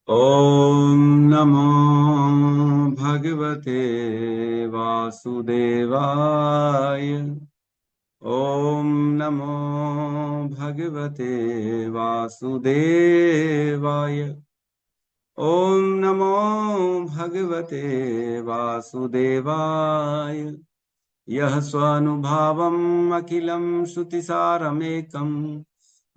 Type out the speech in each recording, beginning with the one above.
ॐ नमो भगवते वासुदेवाय। ॐ नमो भगवते वासुदेवाय। ॐ नमो भगवते वासुदेवाय। यः स्वानुभावम् अखिलं श्रुतिसारमेकम्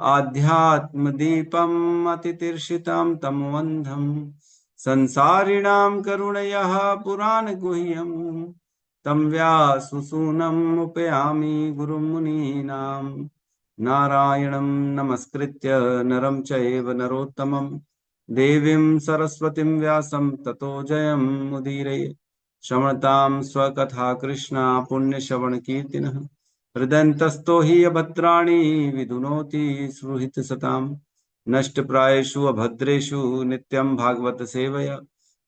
आध्यात्मदीपम् अतितीर्षितां तमोऽन्धम् संसारिणां करुणयः पुराणगुह्यम् तं व्याससूनम् उपयामि गुरुं मुनीनां। नारायणं नमस्कृत्य नरं चैव नरोत्तमं देवीं सरस्वतीं व्यासं ततो जयमुदीरये। श्रवणतां स्वकथा कृष्णा पुण्यश्रवण कीर्तिनः हृदयन्तस्थो हि अभद्राणि विधुनोति सुहृत् सताम्। नष्टप्रायेषु अभद्रेषु नित्यं भागवत सेवया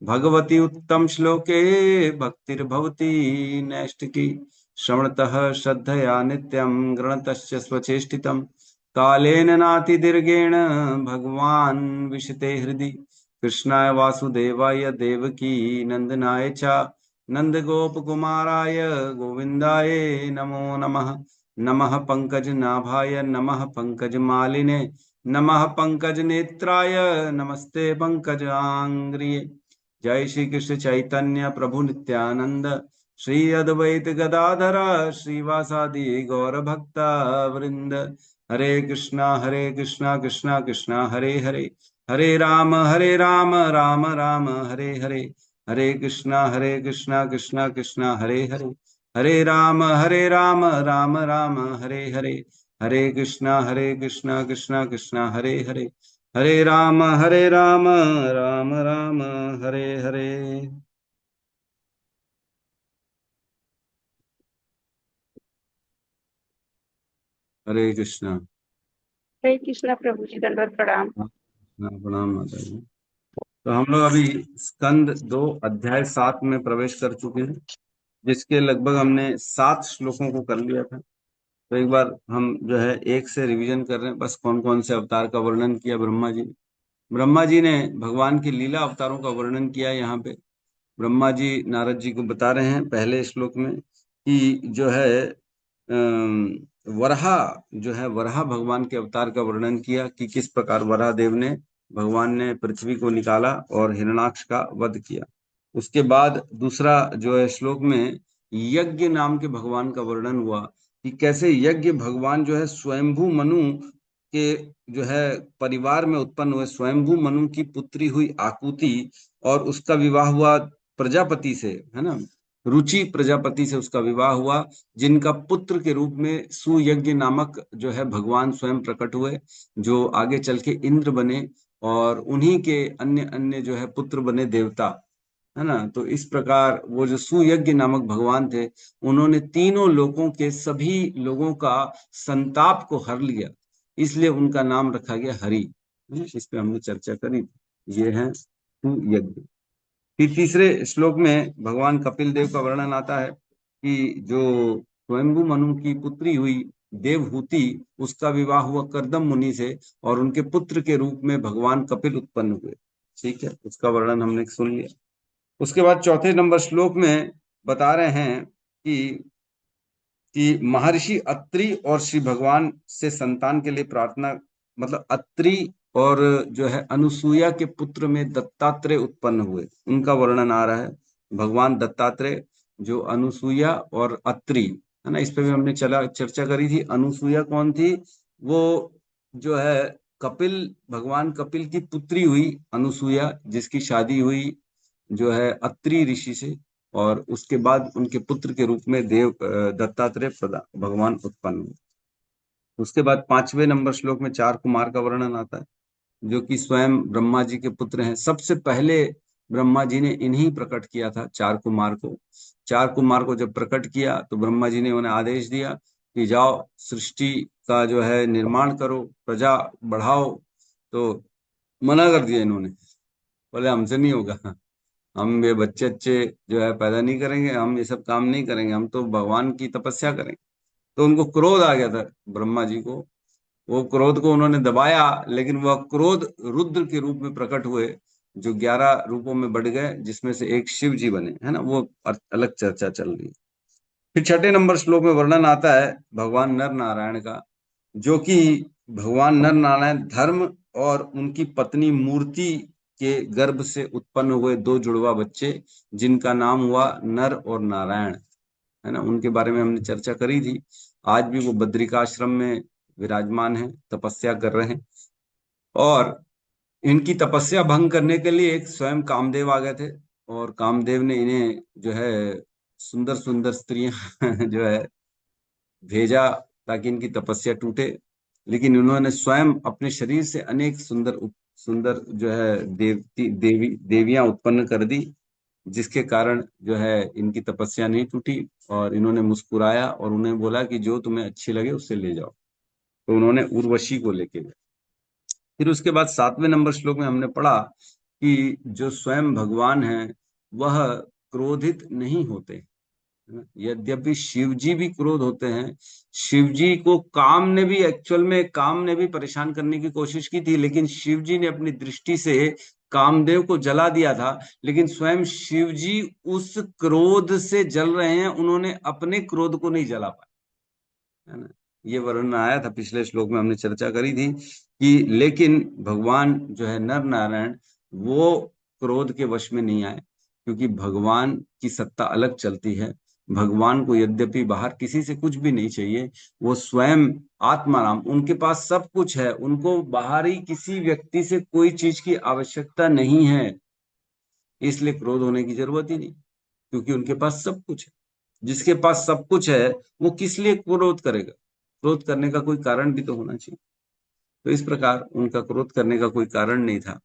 भगवती उत्तम श्लोके भक्तिर्भवति नैष्टिकी। श्रवणतः श्रद्धया नित्यं गृणतश्च स्वचेष्टितं कालेन नातिदीर्घेण भगवान् विशते हृदि। कृष्णाय वासुदेवाय देवकी नंदनाय च नंदगोपकुमाराय गोविन्दाय नमो नमः। नमः पंकजनाभाय नमः पंकजमालिने नमः पंकजनेत्राय नमस्ते पंकजांग्रिये। जय श्री कृष्ण चैतन्य प्रभु नित्यानंद श्री अद्वैत गदाधर श्रीवासादि गौर भक्ता वृंद। हरे कृष्णा कृष्णा कृष्णा हरे हरे, हरे राम राम राम हरे हरे। हरे कृष्णा कृष्णा कृष्णा हरे हरे, हरे राम राम राम हरे हरे। हरे कृष्णा कृष्णा कृष्णा हरे हरे, हरे राम राम राम हरे हरे। हरे कृष्णा। हरे कृष्णा प्रभु जी, दंडवत प्रणाम। प्रणाम माता जी। तो हम लोग अभी स्कंद 2 अध्याय 7 में प्रवेश कर चुके हैं, जिसके लगभग हमने 7 श्लोकों को कर लिया था। तो एक बार हम जो है एक से रिवीजन कर रहे हैं, बस कौन कौन से अवतार का वर्णन किया ब्रह्मा जी ने। ब्रह्मा जी ने भगवान की लीला अवतारों का वर्णन किया। यहाँ पे ब्रह्मा जी नारद जी को बता रहे हैं पहले श्लोक में कि जो है वराह, जो है वराह भगवान के अवतार का वर्णन किया कि किस प्रकार वराह देव ने भगवान ने पृथ्वी को निकाला और हिरण्याक्ष का वध किया। उसके बाद दूसरा जो है श्लोक में यज्ञ नाम के भगवान का वर्णन हुआ कि कैसे यज्ञ भगवान जो है स्वयंभू मनु के जो है परिवार में उत्पन्न हुए। स्वयंभू मनु की पुत्री हुई आकुति और उसका विवाह हुआ प्रजापति से, है ना, रुचि प्रजापति से उसका विवाह हुआ, जिनका पुत्र के रूप में सुयज्ञ नामक जो है भगवान स्वयं प्रकट हुए, जो आगे चल के इंद्र बने और उन्हीं के अन्य अन्य जो है पुत्र बने देवता, है ना। तो इस प्रकार वो जो सुयज्ञ नामक भगवान थे, उन्होंने तीनों लोगों के सभी लोगों का संताप को हर लिया, इसलिए उनका नाम रखा गया हरि। इस पे हमने चर्चा करी थी। ये है सुयज्ञ। फिर तीसरे श्लोक में भगवान कपिल देव का वर्णन आता है कि जो स्वयंभू मनु की पुत्री हुई देवहूति, उसका विवाह हुआ कर्दम मुनि से और उनके पुत्र के रूप में भगवान कपिल उत्पन्न हुए। ठीक है, उसका वर्णन हमने सुन लिया। उसके बाद चौथे नंबर श्लोक में बता रहे हैं कि महर्षि अत्रि और श्री भगवान से संतान के लिए प्रार्थना, मतलब अत्रि और जो है अनुसुईया के पुत्र में दत्तात्रेय उत्पन्न हुए, उनका वर्णन आ रहा है। भगवान दत्तात्रेय जो अनुसुईया और अत्रि, है ना, इस पे भी हमने चर्चा करी थी। अनुसुईया कौन थी? वो जो है कपिल, भगवान कपिल की पुत्री हुई अनुसुईया, जिसकी शादी हुई जो है अत्रि ऋषि से, और उसके बाद उनके पुत्र के रूप में देव दत्तात्रेय भगवान उत्पन्न हुए। उसके बाद 5वें नंबर श्लोक में 4 कुमार का वर्णन आता है, जो कि स्वयं ब्रह्मा जी के पुत्र हैं। सबसे पहले ब्रह्मा जी ने इन्हीं प्रकट किया था 4 कुमार को। 4 कुमार को जब प्रकट किया तो ब्रह्मा जी ने उन्हें आदेश दिया कि जाओ सृष्टि का जो है निर्माण करो, प्रजा बढ़ाओ। तो मना कर दिया इन्होंने, बोले हमसे नहीं होगा, हम ये बच्चे अच्छे जो है पैदा नहीं करेंगे, हम ये सब काम नहीं करेंगे, हम तो भगवान की तपस्या करेंगे। तो उनको क्रोध आ गया था ब्रह्मा जी को। वो क्रोध को उन्होंने दबाया, लेकिन वह क्रोध रुद्र के रूप में प्रकट हुए जो 11 रूपों में बढ़ गए, जिसमें से एक शिव जी बने, है ना, वो अलग चर्चा चल रही है। फिर छठे नंबर श्लोक में वर्णन आता है भगवान नर नारायण का, जो कि भगवान नर नारायण धर्म और उनकी पत्नी मूर्ति के गर्भ से उत्पन्न हुए दो जुड़वा बच्चे, जिनका नाम हुआ नर और नारायण, है ना, उनके बारे में हमने चर्चा करी थी। आज भी वो बद्रिकाश्रम में विराजमान है, तपस्या कर रहे हैं। और इनकी तपस्या भंग करने के लिए एक स्वयं कामदेव आ गए थे, और कामदेव ने इन्हें जो है सुंदर सुंदर स्त्रियां जो है भेजा, ताकि इनकी तपस्या टूटे। लेकिन उन्होंने स्वयं अपने शरीर से अनेक सुंदर सुंदर जो है देवियां उत्पन्न कर दी, जिसके कारण जो है इनकी तपस्या नहीं टूटी। और इन्होंने मुस्कुराया और उन्हें बोला कि जो तुम्हें अच्छी लगे उससे ले जाओ। तो उन्होंने उर्वशी को लेके गए। फिर उसके बाद 7वें नंबर श्लोक में हमने पढ़ा कि जो स्वयं भगवान है वह क्रोधित नहीं होते, है ना। यद्यपि शिव जी भी क्रोध होते हैं, शिव जी को काम ने भी परेशान करने की कोशिश की थी, लेकिन शिव जी ने अपनी दृष्टि से कामदेव को जला दिया था। लेकिन स्वयं शिव जी उस क्रोध से जल रहे हैं, उन्होंने अपने क्रोध को नहीं जला पाया, है ना। ये वर्णन आया था पिछले श्लोक में, हमने चर्चा करी थी कि लेकिन भगवान जो है नर नारायण, वो क्रोध के वश में नहीं आए, क्योंकि भगवान की सत्ता अलग चलती है। भगवान को यद्यपि बाहर किसी से कुछ भी नहीं चाहिए, वो स्वयं आत्माराम, उनके पास सब कुछ है, उनको बाहरी किसी व्यक्ति से कोई चीज की आवश्यकता नहीं है, इसलिए क्रोध होने की जरूरत ही नहीं, क्योंकि उनके पास सब कुछ है। जिसके पास सब कुछ है वो किस लिए क्रोध करेगा? क्रोध करने का कोई कारण भी तो होना चाहिए। तो इस प्रकार उनका क्रोध करने का कोई कारण नहीं था।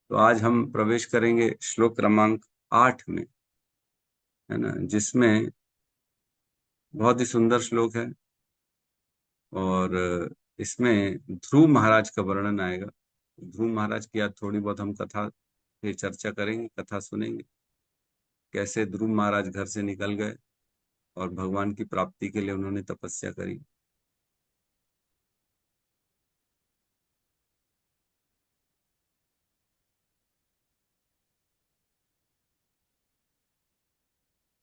तो आज हम प्रवेश करेंगे श्लोक क्रमांक 8 में, है ना, जिसमें बहुत ही सुंदर श्लोक है। और इसमें ध्रुव महाराज का वर्णन आएगा। ध्रुव महाराज की आज थोड़ी बहुत हम कथा पे चर्चा करेंगे, कथा सुनेंगे, कैसे ध्रुव महाराज घर से निकल गए और भगवान की प्राप्ति के लिए उन्होंने तपस्या करी।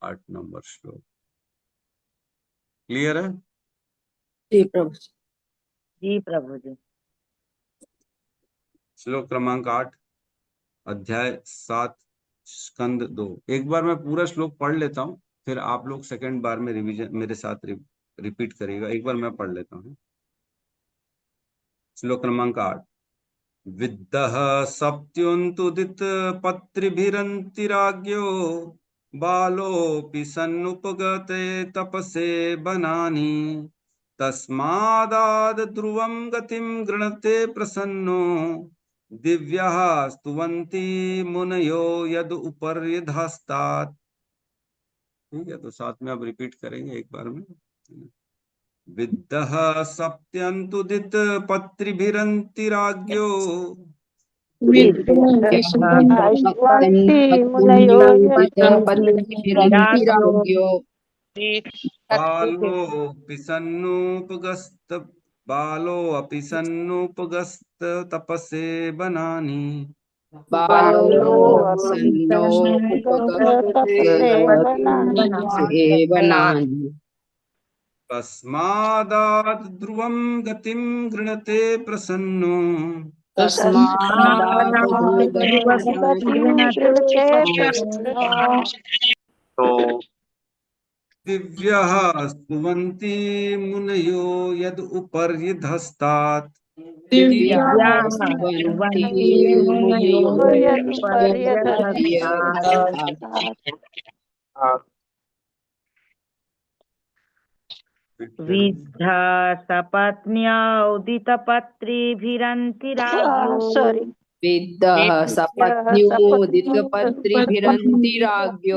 आठ नंबर श्लोक क्लियर है? जी प्रभु जी। जी प्रभु जी। श्लोक क्रमांक 8, अध्याय 7, स्कंद 2। एक बार मैं पूरा श्लोक पढ़ लेता हूँ, फिर आप लोग सेकंड बार में रिवीजन मेरे साथ रिपीट करिएगा। एक बार मैं पढ़ लेता हूँ। श्लोक क्रमांक 8, विद्दः सप्त्युन्तुदित पत्रिभिरन्तिराज्ञो बालोऽपि सन्नुपगते तपसे बनानि तस्मादाद ध्रुवं गतिं गृणते प्रसन्नो दिव्याः स्तुवन्ति मुनयो यद उपर्यधस्तात्। ठीक है, तो साथ में अब रिपीट करेंगे एक बार में। विद्दः सप्त्यन्तुदित पत्रिभिरन्तिराज्ञो बालोऽपि सन्नुपगस्त तपसे बनानि तस्मादात् ध्रुवं गतिं गृणते प्रसन्नो दिव्याः स्तुवन्ति मुनयो यद उपर्यधस्तात्। विद्धा सपत्न्या उदितपत्रिभिरन्तिराज्ञो विद्दः सपत्न्योदितपत्रिभिरन्तिराज्ञो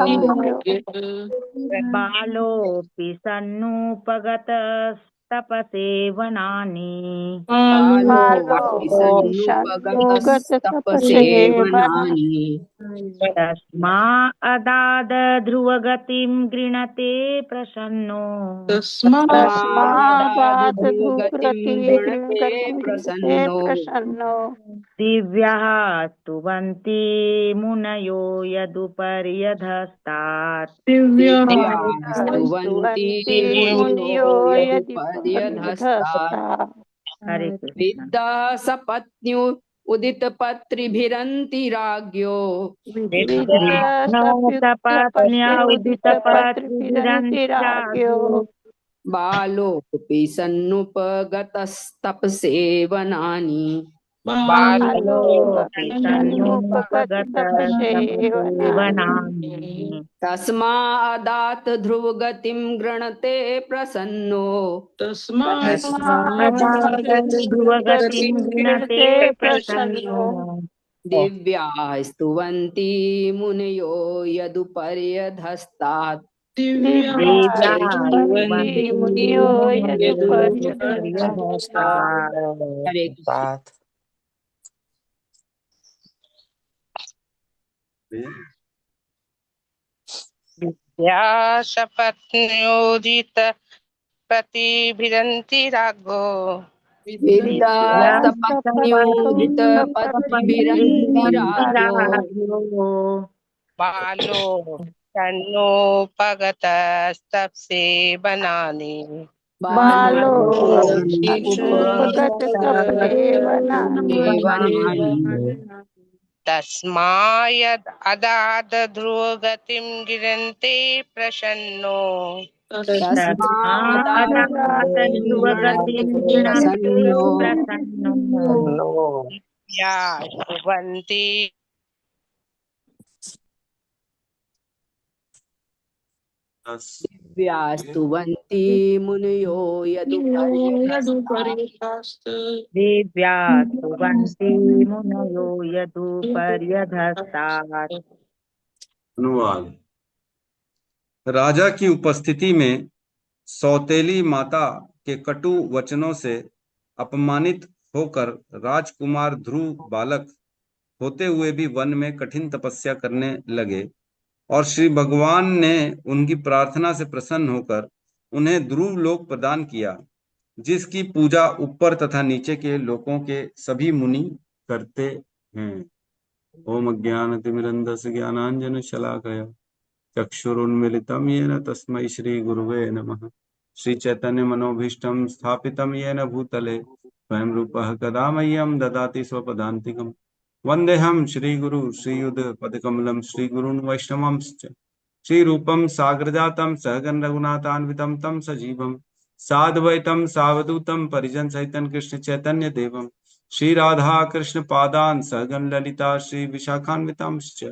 बालोऽपि सन्नुपगतस्तपसे तपसे वनानि बालोपविशन्नुपगतस्तपसेवनानि तस्मा अदाद ध्रुवगतिं गृणते प्रसन्नो तस्मादात् ध्रुवगतिं गृणते गतिं गृणते प्रसन्नो प्रसन्नो दिव्याः स्तुवन्ति मुनयो यदुपर्यधस्तात् दिव्यास्तुवन्ति मुनयो यदि यदुपर्यधस्तात् हरे कृष्ण। विद्या सपत्न्यु उदितपत्रिभिरन्ति राज्ञो सपत्न्या उदितपत्रिभिरन्तिराग्यो बालोऽपि सन्नुपगतस्तपसेवनानि बालोऽपि सन्नुपगतस्तपसेवनानि सन्नुपगतस्तपसेवनानि तस्मादात् ध्रुवगतिं गृणते प्रसन्नो ध्रुवगतिं गृणते प्रसन्नो दिव्या स्तुवन्ति मुनयो यदुपर्यधस्तात् दिव्यास्तुवन्ति मुनयो यदुपर्यधस्तात्। हरे कृष्ण। व्यासपत्न्योदित प्रतिभिरन्ति राघो विद्या सपत्न्योदितपत्रिभिरन्ति राज्ञो बालो तन्नोपगतस्तप्से बनानि बालोपगतस्तपसेवनानि तस्मायद् अदाद ध्रुवगतिं गिरन्ते प्रसन्नो ध्रुवगतिं गृणते प्रसन्नो या शुभन्ति दिव्यास्तुवन्ति मुनयो दिव्यास्तुवन्ति मुनयो यदुपर्यधस्तात्। अनुवाद। राजा की उपस्थिति में सौतेली माता के कटु वचनों से अपमानित होकर राजकुमार ध्रुव बालक होते हुए भी वन में कठिन तपस्या करने लगे और श्री भगवान ने उनकी प्रार्थना से प्रसन्न होकर उन्हें ध्रुव लोक प्रदान किया, जिसकी पूजा ऊपर तथा नीचे के लोकों के सभी मुनि करते हैं। ओम अज्ञानतिमिरन्धस्य ज्ञानाञ्जनशलाकया चक्षुरुन्मिलितं येन तस्मै श्री गुरुवे नमः। श्री चैतन्य मनोभीष्टं स्थापितं येन भूतले स्वयं रूपः कदा मह्यं ददाति स्वपदान्तिकम्। वन्देऽहं श्रीगुरु श्रीयुतपदकमलं श्रीगुरून् वैष्णवांश्च श्रीरूपं साग्रजातं सहगण रघुनाथान्वितं तं सजीवं साद्वैतं सावधूतं परिजन सहितं कृष्ण चैतन्य देवं श्री राधा कृष्ण पादान् सहगण ललिता श्री विशाखान्वितांश्च।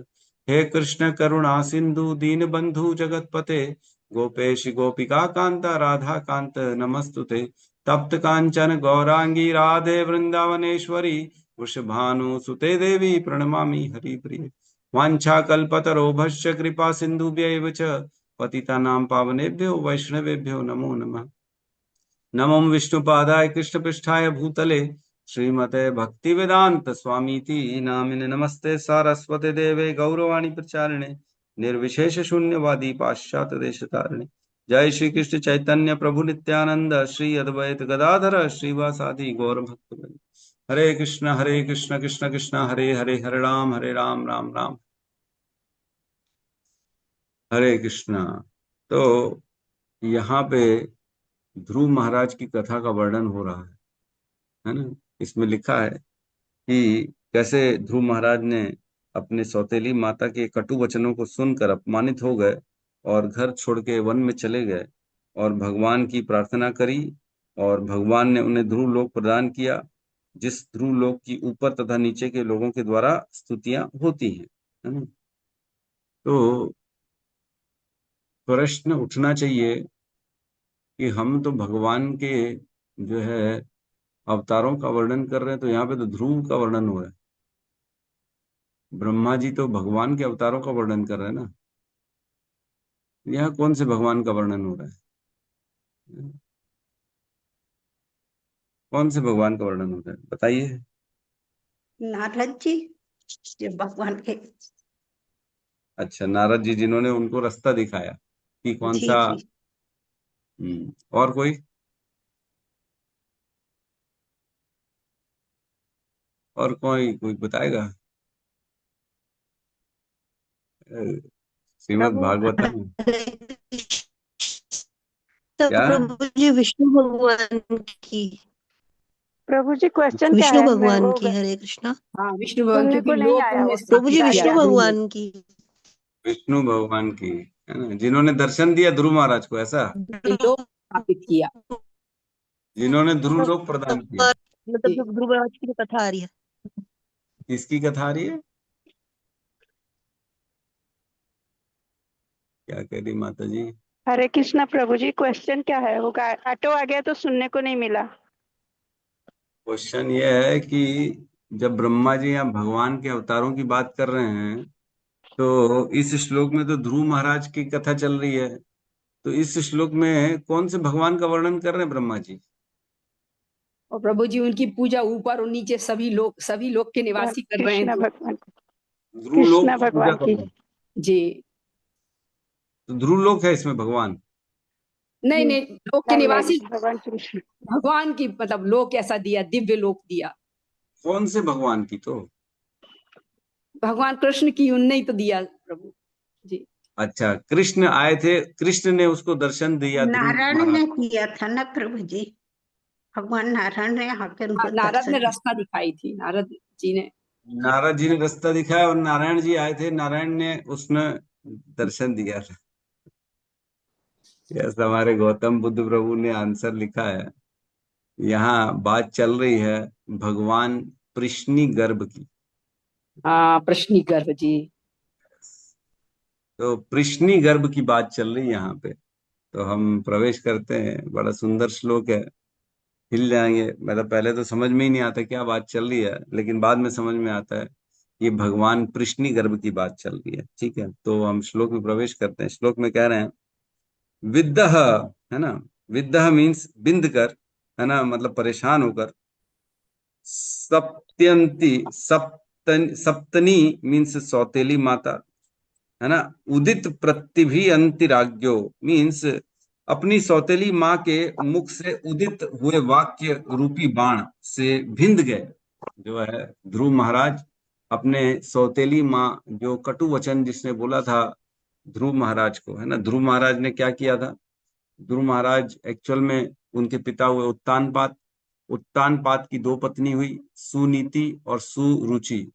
हे कृष्ण करुणा सिंधु दीनबंधु जगतपते गोपेश गोपिका कांता राधा कांत नमस्तुते। तप्त कांचन गौरांगी राधे वृंदावनेश्वरी वृषभानुसुते देवी प्रणमामि हरिप्रिये। वाञ्छाकल्पतरोभश्च कृपा सिन्धुभ्यैव च पतितानां पावनेभ्यो वैष्णवेभ्यो नमो नमः। नमो विष्णुपादाय कृष्णपृष्ठाय भूतले श्रीमते भक्तिवेदांत स्वामीति नामिने नमस्ते सारस्वते देवे गौरवाणी प्रचारिणे निर्विशेष शून्यवादी पाश्चात्य देशतारिणे। जय श्री कृष्ण चैतन्य प्रभु नित्यानंद श्री अद्वैत गदाधर श्रीवासादि गौर भक्तवृंद। हरे कृष्ण कृष्ण कृष्ण हरे हरे हरे राम राम राम हरे कृष्णा। तो यहाँ पे ध्रुव महाराज की कथा का वर्णन हो रहा है ना। इसमें लिखा है कि कैसे ध्रुव महाराज ने अपने सौतेली माता के कटु वचनों को सुनकर अपमानित हो गए और घर छोड़ के वन में चले गए और भगवान की प्रार्थना करी और भगवान ने उन्हें ध्रुव लोक प्रदान किया, जिस ध्रुव लोक की ऊपर तथा नीचे के लोगों के द्वारा स्तुतियां होती हैं, है ना। तो प्रश्न उठना चाहिए कि हम तो भगवान के जो है अवतारों का वर्णन कर रहे हैं, तो यहाँ पे तो ध्रुव का वर्णन हो रहा है। ब्रह्मा जी तो भगवान के अवतारों का वर्णन कर रहे हैं ना, यहाँ कौन से भगवान का वर्णन हो रहा है। कौन से भगवान का वर्णन होता है बताइए। नारद जी जो भगवान के। अच्छा, नारद जी जिन्होंने उनको रास्ता दिखाया कि कौन जी सा। जी। और कोई? और कोई कोई बताएगा? अ, श्रीमद् प्रभु भागवतम। तो क्या? प्रभु जी विष्णु भगवान की। प्रभु जी क्वेश्चन क्या विष्णु है? मेरे भगवान को की हरे कृष्णा। हाँ विष्णु भगवान, सुनने क्योंकि को नहीं लोक आया उन्हें वो। प्रभु स्थापित जी क्या किया विष्णु क्या? ध्रुव। भगवान की। विष्णु भगवान की, है ना, जिन्होंने दर्शन दिया ध्रुव महाराज को, ऐसा? ये लोक स्थापित किया। जिन्होंने ध्रुव लोक प्रदान किया। मतलब जो ध्रुव राज की जो कथा आ रही है। किसकी कथा आ रही है? क्या कह रही माता जी? हरे कृष्णा प्रभु जी, क्वेश्चन क्या है? वो ऑटो आ गया तो सुनने को नहीं मिला। क्वेश्चन ये है कि जब ब्रह्मा जी यहाँ भगवान के अवतारों की बात कर रहे हैं, तो इस श्लोक में तो ध्रुव महाराज की कथा चल रही है। तो इस श्लोक में कौन से भगवान का वर्णन कर रहे हैं ब्रह्मा जी? और प्रभु जी उनकी पूजा ऊपर और नीचे सभी लोग के निवासी कर रहे हैं। कृष्ण तो भगवान, ध्रुव लोक कृष्ण की पूजा भगवान कर की। रहे हैं। जी तो ध्रुव लोक है इसमें भगवान? नहीं नहीं, लोक के नहीं निवासी नहीं, भगवान कृष्ण। भगवान की, मतलब लोक ऐसा दिया, दिव्य लोक दिया। कौन से भगवान की? तो भगवान कृष्ण की उनने ही तो दिया प्रभु जी। अच्छा, कृष्ण आए थे, कृष्ण ने उसको दर्शन दिया ध्रुव नारायण महाराज। ने किया था ना प्रभु जी। भगवान नारायण ने आकर उनको नारद ने दर्शन दिया। रास्ता दिखाई थी, नारद जी ने। नारद जी ने रास्ता दिखाया और नारायण जी आए थे, नारायण ने उसने दर्शन दिया था। यस, हमारे गौतम बुद्ध प्रभु ने आंसर लिखा है। यहाँ बात चल रही है भगवान कृष्णी गर्भ की। हाँ प्रश्नी गर्भ जी। तो कृष्णी गर्भ की बात चल रही है यहाँ पे। तो हम प्रवेश करते हैं। बड़ा सुंदर श्लोक है, हिल जाएंगे। मतलब पहले तो समझ में ही नहीं आता क्या बात चल रही है, लेकिन बाद में समझ में आता है ये भगवान कृष्णी गर्भ की बात चल रही है। ठीक है, तो हम श्लोक में प्रवेश करते हैं। श्लोक में कह रहे हैं विद्दह, है ना, विद्दह मीन्स बिंद कर, है ना, मतलब परेशान होकर। सप्त्यंती, सप्तनी मीन्स सौतेली माता, है ना। उदित प्रतिभिअंतिराज्ञो मीन्स अपनी सौतेली माँ के मुख से उदित हुए वाक्य रूपी बाण से भिंद गए। जो है ध्रुव महाराज अपने सौतेली माँ, जो कटु वचन जिसने बोला था ध्रुव महाराज को, है ना, ध्रुव महाराज ने क्या किया था? ध्रुव महाराज एक्चुअल में उनके पिता हुए उत्तानपाद। उत्तानपाद की दो पत्नी हुई, सुनीति और सुरुचि।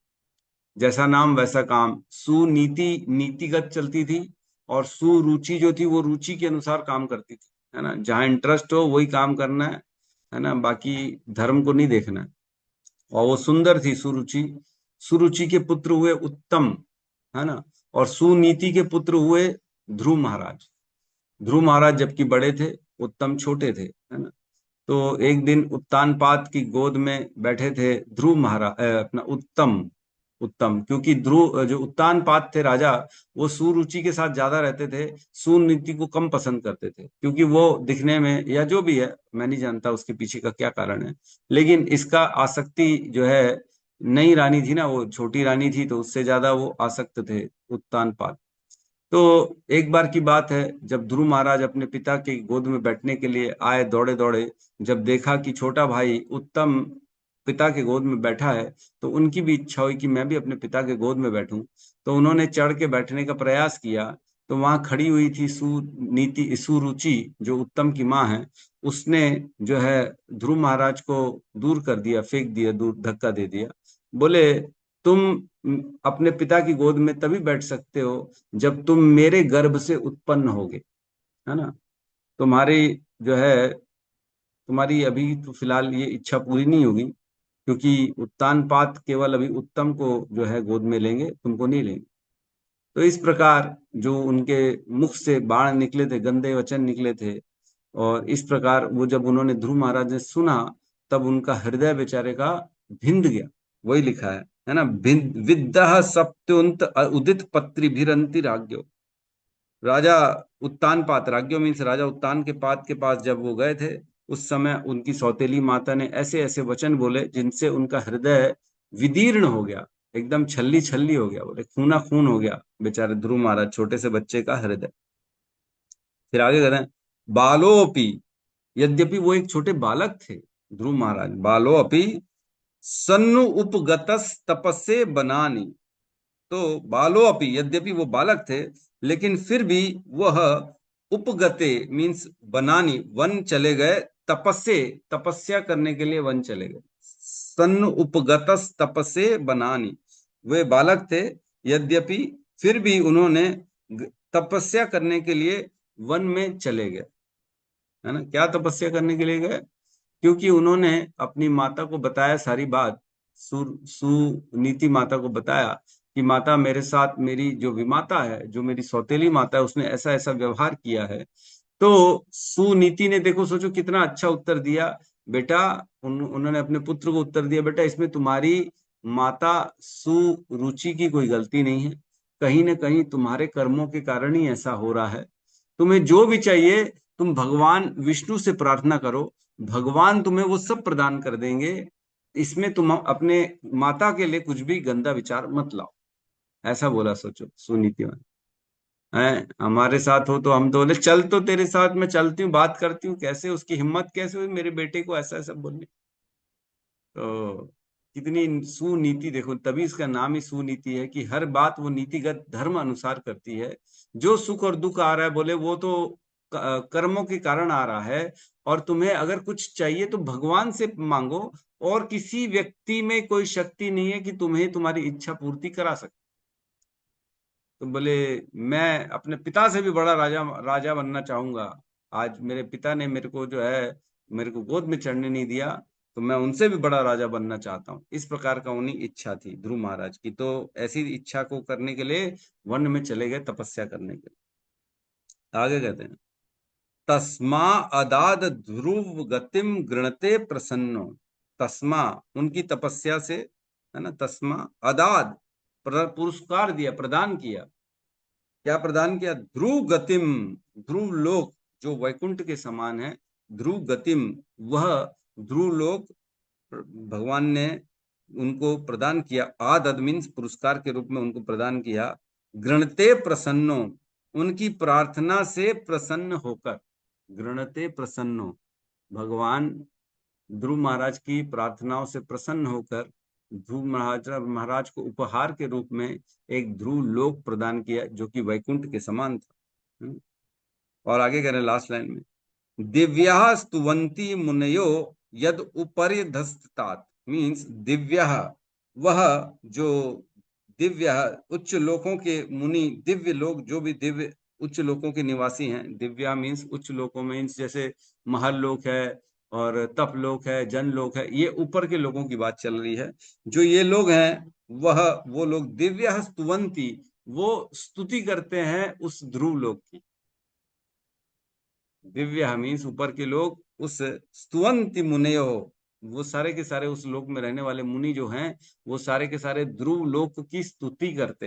जैसा नाम वैसा काम। सुनीति नीतिगत चलती थी, और सुरुचि जो थी वो रुचि के अनुसार काम करती थी, है ना। जहाँ इंटरेस्ट हो वही काम करना है ना, बाकी धर्म को नहीं देखना है। और वो सुंदर थी सुरुचि। सुरुचि के पुत्र हुए उत्तम, है ना। और सुनीति के पुत्र हुए ध्रुव महाराज। ध्रुव महाराज जबकि बड़े थे, उत्तम छोटे थे, है ना। तो एक दिन उत्तानपाद की गोद में बैठे थे ध्रुव महाराज, अपना उत्तम। उत्तम क्योंकि ध्रुव जो उत्तानपाद थे राजा, वो सुरुचि के साथ ज्यादा रहते थे, सुनीति को कम पसंद करते थे, क्योंकि वो दिखने में, या जो भी है मैं नहीं जानता उसके पीछे का क्या कारण है, लेकिन इसका आसक्ति जो है, नई रानी थी ना, वो छोटी रानी थी, तो उससे ज्यादा वो आसक्त थे उत्तानपाद। तो एक बार की बात है, जब ध्रुव महाराज अपने पिता के गोद में बैठने के लिए आए दौड़े दौड़े, जब देखा कि छोटा भाई उत्तम पिता के गोद में बैठा है, तो उनकी भी इच्छा हुई कि मैं भी अपने पिता के गोद में बैठूं। तो उन्होंने चढ़ के बैठने का प्रयास किया। तो वहां खड़ी हुई थी सुनीति, सुरुचि जो उत्तम की माँ है। उसने जो है ध्रुव महाराज को दूर कर दिया, फेंक दिया दूर, धक्का दे दिया। बोले तुम अपने पिता की गोद में तभी बैठ सकते हो जब तुम मेरे गर्भ से उत्पन्न होगे, है ना। तुम्हारी जो है, तुम्हारी अभी तो फिलहाल ये इच्छा पूरी नहीं होगी, क्योंकि उत्तानपाद केवल अभी उत्तम को जो है गोद में लेंगे, तुमको नहीं लेंगे। तो इस प्रकार जो उनके मुख से बाण निकले थे, गंदे वचन निकले थे, और इस प्रकार वो जब उन्होंने ध्रुव महाराज ने सुना, तब उनका हृदय बेचारे का भिंद गया। वही लिखा है ना, विद्या सप्त्युंत उदित पत्रिभिरंति राज्ञो। राजा उत्तानपाद, राज्ञो मीन्स राजा उत्तान के पाद के पास जब वो गए थे, उस समय उनकी सौतेली माता ने ऐसे ऐसे वचन बोले जिनसे उनका हृदय विदीर्ण हो गया, एकदम छल्ली छल्ली हो गया, बोले खूना खून हो गया बेचारे ध्रुव महाराज, छोटे से बच्चे का हृदय। फिर आगे कह रहे हैं बालोपी, यद्यपि वो एक छोटे बालक थे ध्रुव महाराज, बालोपी सन्नु उपगतस तपस्से बनानी, तो बालोपी यद्यपि वो बालक थे लेकिन फिर भी वह उपगते मीन्स बनानी, वन चले गए, तपस्से तपस्या करने के लिए वन चले गए, सन्न उपगतस तपस्से बनानी, वे बालक थे यद्यपि फिर भी उन्होंने तपस्या करने के लिए वन में चले गए, है ना। क्या तपस्या करने के लिए गए? क्योंकि उन्होंने अपनी माता को बताया सारी बात, सुनीति माता को बताया कि माता मेरे साथ, मेरी जो विमाता है, जो मेरी सौतेली माता है, उसने ऐसा ऐसा व्यवहार किया है। तो सुनीति ने देखो, सोचो कितना अच्छा उत्तर दिया बेटा, उन्होंने अपने पुत्र को उत्तर दिया, बेटा इसमें तुम्हारी माता सुरुचि की कोई गलती नहीं है, कहीं ना कहीं तुम्हारे कर्मों के कारण ही ऐसा हो रहा है। तुम्हें जो भी चाहिए तुम भगवान विष्णु से प्रार्थना करो, भगवान तुम्हें वो सब प्रदान कर देंगे, इसमें तुम अपने माता के लिए कुछ भी गंदा विचार मत लाओ। ऐसा बोला, सोचो सुनीति में है। हमारे साथ हो तो हम तो बोले चल, तो तेरे साथ मैं चलती हूँ, बात करती हूँ, कैसे उसकी हिम्मत कैसे हुई मेरे बेटे को ऐसा ऐसा बोलने। तो कितनी सुनीति देखो, तभी इसका नाम ही सुनीति है कि हर बात वो नीतिगत धर्म अनुसार करती है। जो सुख और दुख आ रहा है बोले वो तो कर्मों के कारण आ रहा है, और तुम्हें अगर कुछ चाहिए तो भगवान से मांगो, और किसी व्यक्ति में कोई शक्ति नहीं है कि तुम्हें तुम्हारी इच्छा पूर्ति करा सके। तो बोले मैं अपने पिता से भी बड़ा राजा बनना चाहूंगा, आज मेरे पिता ने मेरे को जो है, मेरे को गोद में चढ़ने नहीं दिया, तो मैं उनसे भी बड़ा राजा बनना चाहता हूँ। इस प्रकार का उन्हीं इच्छा थी ध्रुव महाराज की। तो ऐसी इच्छा को करने के लिए वन में चले गए तपस्या करने के लिए। आगे कहते हैं तस्मा अदाद ध्रुव गतिम गृणते प्रसन्नो, तस्मा उनकी तपस्या से, है ना, तस्मा अदाद पुरस्कार दिया, प्रदान किया। क्या प्रदान किया? ध्रुव गतिम, ध्रुव लोक जो वैकुंठ के समान है, ध्रुव गतिम, वह ध्रुव लोक भगवान ने उनको प्रदान किया। आदद मीन्स पुरस्कार के रूप में उनको प्रदान किया। गृणते प्रसन्नो, उनकी प्रार्थना से प्रसन्न होकर, गृणते प्रसन्नो, भगवान ध्रुव महाराज की प्रार्थनाओं से प्रसन्न होकर ध्रुव महाराज को उपहार के रूप में एक ध्रुव लोक प्रदान किया जो कि वैकुंठ के समान था। और आगे कह रहे हैं लास्ट लाइन में दिव्या स्तुवंती मुनयो यद उपर्यधस्तात, मीन्स दिव्या, वह जो दिव्य उच्च लोकों के मुनि, दिव्य लोग जो भी दिव्य उच्च लोकों के निवासी हैं, दिव्या मीन्स उच्च लोकों में, जैसे महल लोक है और तप लोक है, जन लोक है, ये ऊपर के लोगों की बात चल रही है। जो ये लोग हैं वो लोग दिव्य स्तुवंती, वो स्तुति करते हैं उस ध्रुव लोक की। दिव्य मीन्स ऊपर के लोग, उस स्तुवंती मुनयो, वो सारे के सारे उस लोक में रहने वाले मुनि जो हैं, वो सारे के सारे ध्रुव लोक की स्तुति करते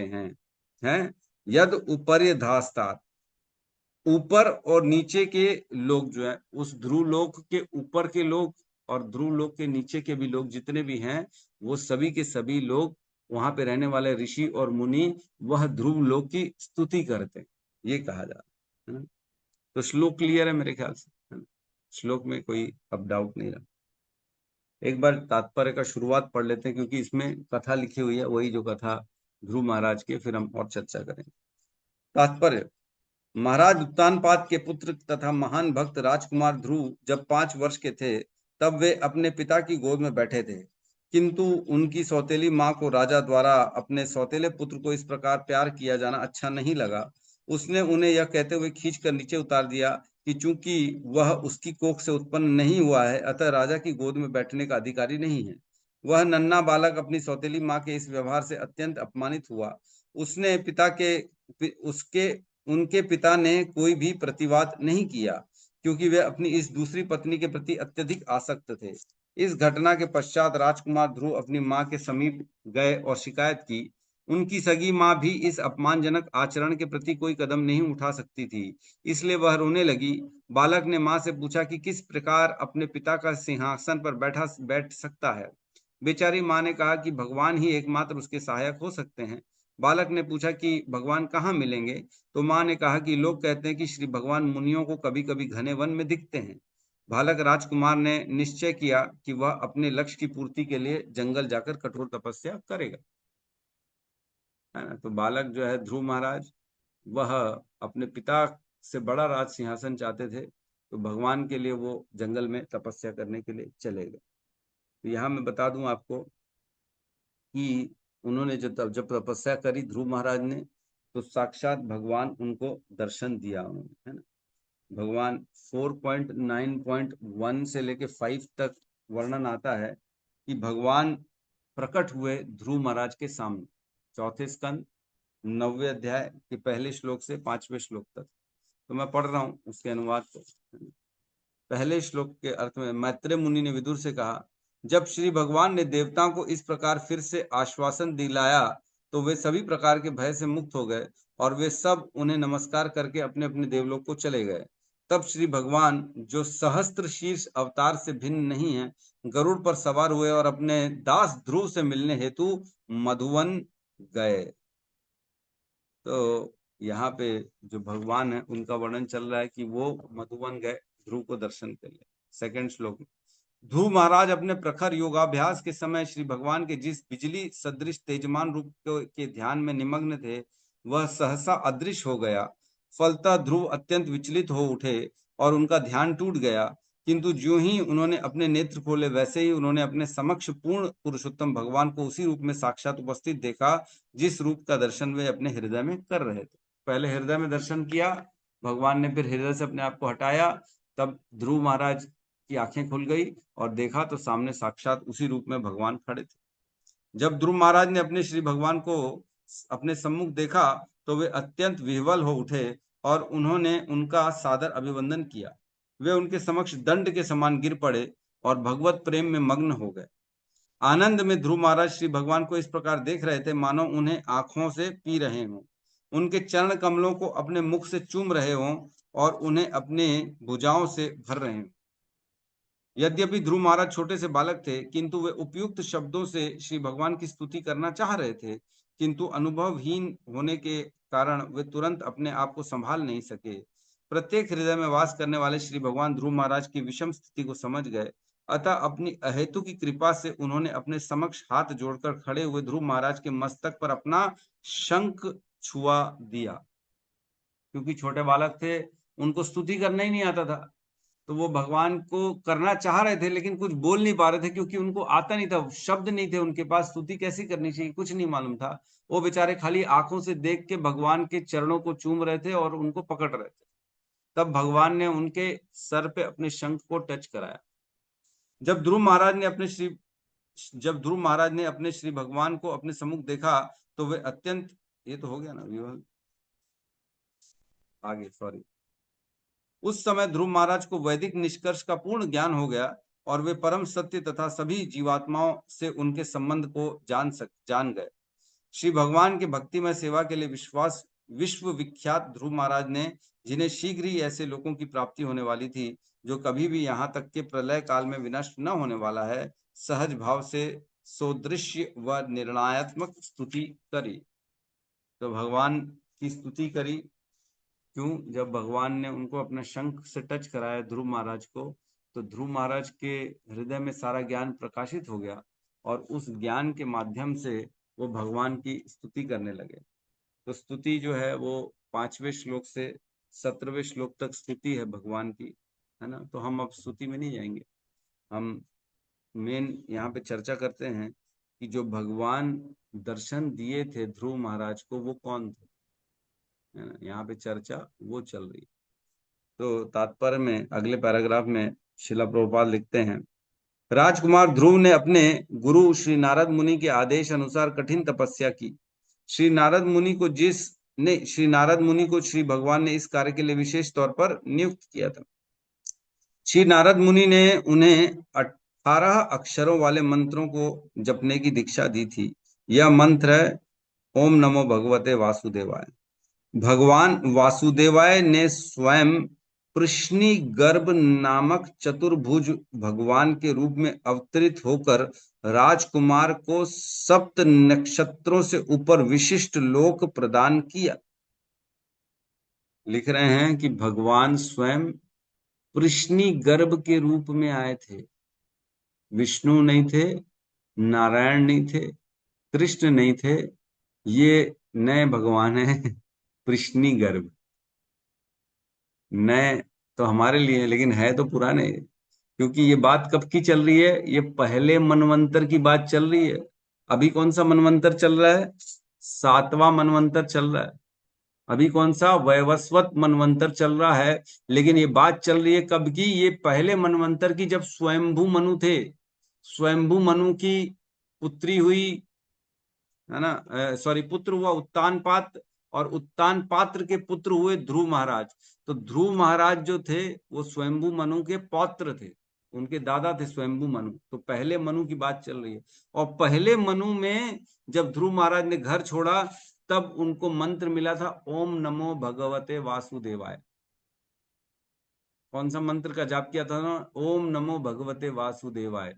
हैं। यद ऊपर धास्तात, ऊपर और नीचे के लोग जो है, उस ध्रुव लोक के ऊपर के लोग और ध्रुव लोक के नीचे के भी लोग जितने भी हैं, वो सभी के सभी लोग, वहां पे रहने वाले ऋषि और मुनि, वह ध्रुव लोक की स्तुति करते हैं, ये कहा जा रहा है। तो श्लोक क्लियर है मेरे ख्याल से, है ना? श्लोक में कोई अब डाउट नहीं रहा। एक बार तात्पर्य का शुरुआत पढ़ लेते हैं, क्योंकि इसमें कथा लिखी हुई है, वही जो कथा ध्रुव महाराज की, फिर हम और चर्चा करेंगे। तात्पर्य, महाराज उत्तानपाद के पुत्र तथा महान भक्त राजकुमार ध्रुव जब 5 वर्ष के थे तब वे अपने पिता की गोद में बैठे थे, किंतु उनकी सौतेली माँ को राजा द्वारा अपने सौतेले पुत्र को इस प्रकार प्यार किया जाना अच्छा नहीं लगा। उसने उन्हें यह कहते हुए खींच कर नीचे उतार दिया कि चूंकि वह उसकी कोख से उत्पन्न नहीं हुआ है, अतः राजा की गोद में बैठने का अधिकारी नहीं है। वह नन्हा बालक अपनी सौतेली माँ के इस व्यवहार से अत्यंत अपमानित हुआ। उसने उनके पिता ने कोई भी प्रतिवाद नहीं किया, क्योंकि वे अपनी इस दूसरी पत्नी के प्रति अत्यधिक आसक्त थे। इस घटना के पश्चात राजकुमार ध्रुव अपनी माँ के समीप गए और शिकायत की उनकी सगी माँ भी इस अपमानजनक आचरण के प्रति कोई कदम नहीं उठा सकती थी, इसलिए वह रोने लगी। बालक ने माँ से पूछा कि किस प्रकार अपने पिता का सिंहासन पर बैठ सकता है। बेचारी माँ ने कहा कि भगवान ही एकमात्र उसके सहायक हो सकते हैं। बालक ने पूछा कि भगवान कहाँ मिलेंगे, तो माँ ने कहा कि लोग कहते हैं कि श्री भगवान मुनियों को कभी कभी घने वन में दिखते हैं। बालक राजकुमार ने निश्चय किया कि वह अपने लक्ष्य की पूर्ति के लिए जंगल जाकर कठोर तपस्या करेगा, है ना। तो बालक जो है ध्रुव महाराज, वह अपने पिता से बड़ा राज सिंहासन चाहते थे, तो भगवान के लिए वो जंगल में तपस्या करने के लिए चले गए। तो यहाँ मैं बता दूं आपको कि उन्होंने जब तपस्या करी ध्रुव महाराज ने, तो साक्षात भगवान उनको दर्शन दिया उन्होंने, है ना। भगवान 4.9.1 से लेके 5 तक वर्णन आता है कि भगवान प्रकट हुए ध्रुव महाराज के सामने, चौथे स्कंद 9वें अध्याय के पहले श्लोक से 5वें श्लोक तक। तो मैं पढ़ रहा हूँ उसके अनुवाद को। पहले श्लोक के अर्थ में मैत्रेय मुनि ने विदुर से कहा, जब श्री भगवान ने देवताओं को इस प्रकार फिर से आश्वासन दिलाया तो वे सभी प्रकार के भय से मुक्त हो गए और वे सब उन्हें नमस्कार करके अपने अपने देवलोक को चले गए। तब श्री भगवान, जो सहस्त्र शीर्ष अवतार से भिन्न नहीं है, गरुड़ पर सवार हुए और अपने दास ध्रुव से मिलने हेतु मधुवन गए। तो यहाँ पे जो भगवान है उनका वर्णन चल रहा है कि वो मधुवन गए ध्रुव को दर्शन के लिए। सेकंड श्लोक में ध्रुव महाराज अपने प्रखर योगाभ्यास के समय श्री भगवान के जिस बिजली सदृश तेजमान रूप के ध्यान में निमग्न थे, वह सहसा अदृश्य हो गया। फलतः ध्रुव अत्यंत विचलित हो उठे और उनका ध्यान टूट गया। किंतु ज्यों ही उन्होंने अपने नेत्र खोले, वैसे ही उन्होंने अपने समक्ष पूर्ण पुरुषोत्तम भगवान को उसी रूप में साक्षात उपस्थित देखा जिस रूप का दर्शन वे अपने हृदय में कर रहे थे। पहले हृदय में दर्शन किया भगवान ने, फिर हृदय से अपने आप को हटाया, तब ध्रुव महाराज की आंखें खुल गई और देखा तो सामने साक्षात उसी रूप में भगवान खड़े थे। जब ध्रुव महाराज ने अपने श्री भगवान को अपने सम्मुख देखा तो वे अत्यंत विह्वल हो उठे और उन्होंने उनका सादर अभिवंदन किया। वे उनके समक्ष दंड के समान गिर पड़े और भगवत प्रेम में मग्न हो गए। आनंद में ध्रुव महाराज श्री भगवान को इस प्रकार देख रहे थे मानो उन्हें आंखों से पी रहे हों, उनके चरण कमलों को अपने मुख से चूम रहे हों और उन्हें अपने भुजाओं से भर रहे हों। यद्यपि ध्रुव महाराज छोटे से बालक थे, किंतु वे उपयुक्त शब्दों से श्री भगवान की स्तुति करना चाह रहे थे, किंतु अनुभवहीन होने के कारण वे तुरंत अपने आप को संभाल नहीं सके। प्रत्येक हृदय में वास करने वाले श्री भगवान ध्रुव महाराज की विषम स्थिति को समझ गए, अतः अपनी अहेतु की कृपा से उन्होंने अपने समक्ष हाथ जोड़कर खड़े हुए ध्रुव महाराज के मस्तक पर अपना शंख छुआ दिया। क्योंकि छोटे बालक थे, उनको स्तुति करना ही नहीं आता था, तो वो भगवान को करना चाह रहे थे लेकिन कुछ बोल नहीं पा रहे थे, क्योंकि उनको आता नहीं था, शब्द नहीं थे उनके पास, स्तुति कैसी करनी चाहिए कुछ नहीं मालूम था। वो बेचारे खाली आंखों से देख के भगवान के चरणों को चूम रहे थे और उनको पकड़ रहे थे। तब भगवान ने उनके सर पे अपने शंख को टच कराया। जब ध्रुव महाराज ने अपने श्री भगवान को अपने सम्मुख देखा तो वे अत्यंत, ये तो हो गया ना विवल आगे, सॉरी। उस समय ध्रुव महाराज को वैदिक निष्कर्ष का पूर्ण ज्ञान हो गया और वे परम सत्य तथा सभी जीवात्माओं से उनके संबंध को जान गए। श्री भगवान के भक्तिमय सेवा के लिए विश्व विख्यात ध्रुव महाराज ने, जिन्हें शीघ्र ही ऐसे लोगों की प्राप्ति होने वाली थी जो कभी भी यहाँ तक के प्रलय काल में विनष्ट न होने वाला है, सहज भाव से सौदृश्य व निर्णयात्मक स्तुति करी। तो भगवान की स्तुति करी। क्यों? जब भगवान ने उनको अपना शंख से टच कराया ध्रुव महाराज को, तो ध्रुव महाराज के हृदय में सारा ज्ञान प्रकाशित हो गया और उस ज्ञान के माध्यम से वो भगवान की स्तुति करने लगे। तो स्तुति जो है वो 5वें श्लोक से 17वें श्लोक तक स्तुति है भगवान की, है ना। तो हम अब स्तुति में नहीं जाएंगे, हम मेन यहाँ पे चर्चा करते हैं कि जो भगवान दर्शन दिए थे ध्रुव महाराज को वो कौन थे, है ना। यहाँ पे चर्चा वो चल रही है। तो तात्पर्य में अगले पैराग्राफ में शिला प्रभुपाद लिखते हैं, राजकुमार ध्रुव ने अपने गुरु श्री नारद मुनि के आदेश अनुसार कठिन तपस्या की। श्री नारद मुनि को श्री भगवान ने इस कार्य के लिए विशेष तौर पर नियुक्त किया था। श्री नारद मुनि ने उन्हें 18 अक्षरों वाले मंत्रों को जपने की दीक्षा दी थी। यह मंत्र है ओम नमो भगवते वासुदेवाय। भगवान वासुदेवाय ने स्वयं प्रश्नी गर्भ नामक चतुर्भुज भगवान के रूप में अवतरित होकर राजकुमार को सप्त नक्षत्रों से ऊपर विशिष्ट लोक प्रदान किया। लिख रहे हैं कि भगवान स्वयं प्रश्नी गर्भ के रूप में आए थे। विष्णु नहीं थे, नारायण नहीं थे, कृष्ण नहीं थे, ये नए भगवान है प्रश्नी गर्भ। नए तो हमारे लिए है, लेकिन है तो पुराने, क्योंकि ये बात कब की चल रही है? ये पहले मनवंतर की बात चल रही है। अभी कौन सा मनवंतर चल रहा है? 7वां मनवंतर चल रहा है। अभी कौन सा? वैवस्वत मनवंतर चल रहा है। लेकिन ये बात चल रही है कब की? ये पहले मनवंतर की, जब स्वयंभू मनु थे। स्वयंभू मनु की पुत्री हुई, है ना, सॉरी, पुत्र हुआ उत्तानपाद, और उत्तानपात्र के पुत्र हुए ध्रुव महाराज। तो ध्रुव महाराज जो थे वो स्वयंभू मनु के पौत्र थे, उनके दादा थे स्वयंभू मनु। तो पहले मनु की बात चल रही है। और पहले मनु में जब ध्रुव महाराज ने घर छोड़ा, तब उनको मंत्र मिला था ओम नमो भगवते वासुदेवाय। कौन सा मंत्र का जाप किया था ना? ओम नमो भगवते वासुदेवाय।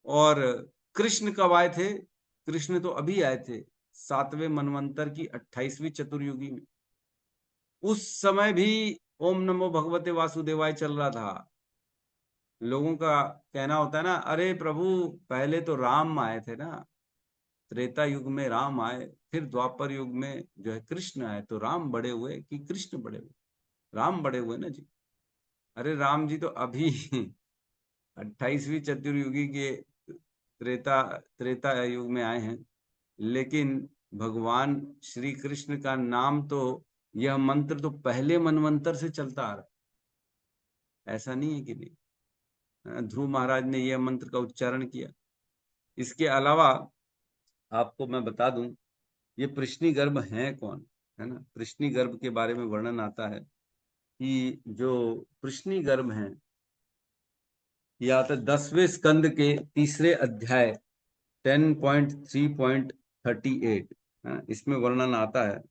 और कृष्ण कब आए थे? कृष्ण तो अभी आए थे 7वें मनवंतर की 28वीं चतुर्युगी में। उस समय भी ओम नमो भगवते वासुदेवाय चल रहा था। लोगों का कहना होता है ना, अरे प्रभु पहले तो राम आए थे ना, त्रेता युग में राम आए, फिर द्वापर युग में जो है कृष्ण आए, तो राम बड़े हुए कि कृष्ण बड़े हुए? राम बड़े हुए ना जी। अरे राम जी तो अभी 28वीं चतुर्युगी के त्रेता त्रेता युग में आए हैं। लेकिन भगवान श्री कृष्ण का नाम तो, यह मंत्र तो पहले मनवंतर से चलता आ रहा है। ऐसा नहीं है कि नहीं, ध्रुव महाराज ने यह मंत्र का उच्चारण किया। इसके अलावा आपको मैं बता दूं, ये प्रश्नी गर्भ हैं कौन, है ना? प्रश्नी गर्भ के बारे में वर्णन आता है कि जो प्रश्नी गर्भ हैं, यह आता है 10वें स्कंद के 3रे अध्याय 10.3.38। इसमें वर्णन आता है,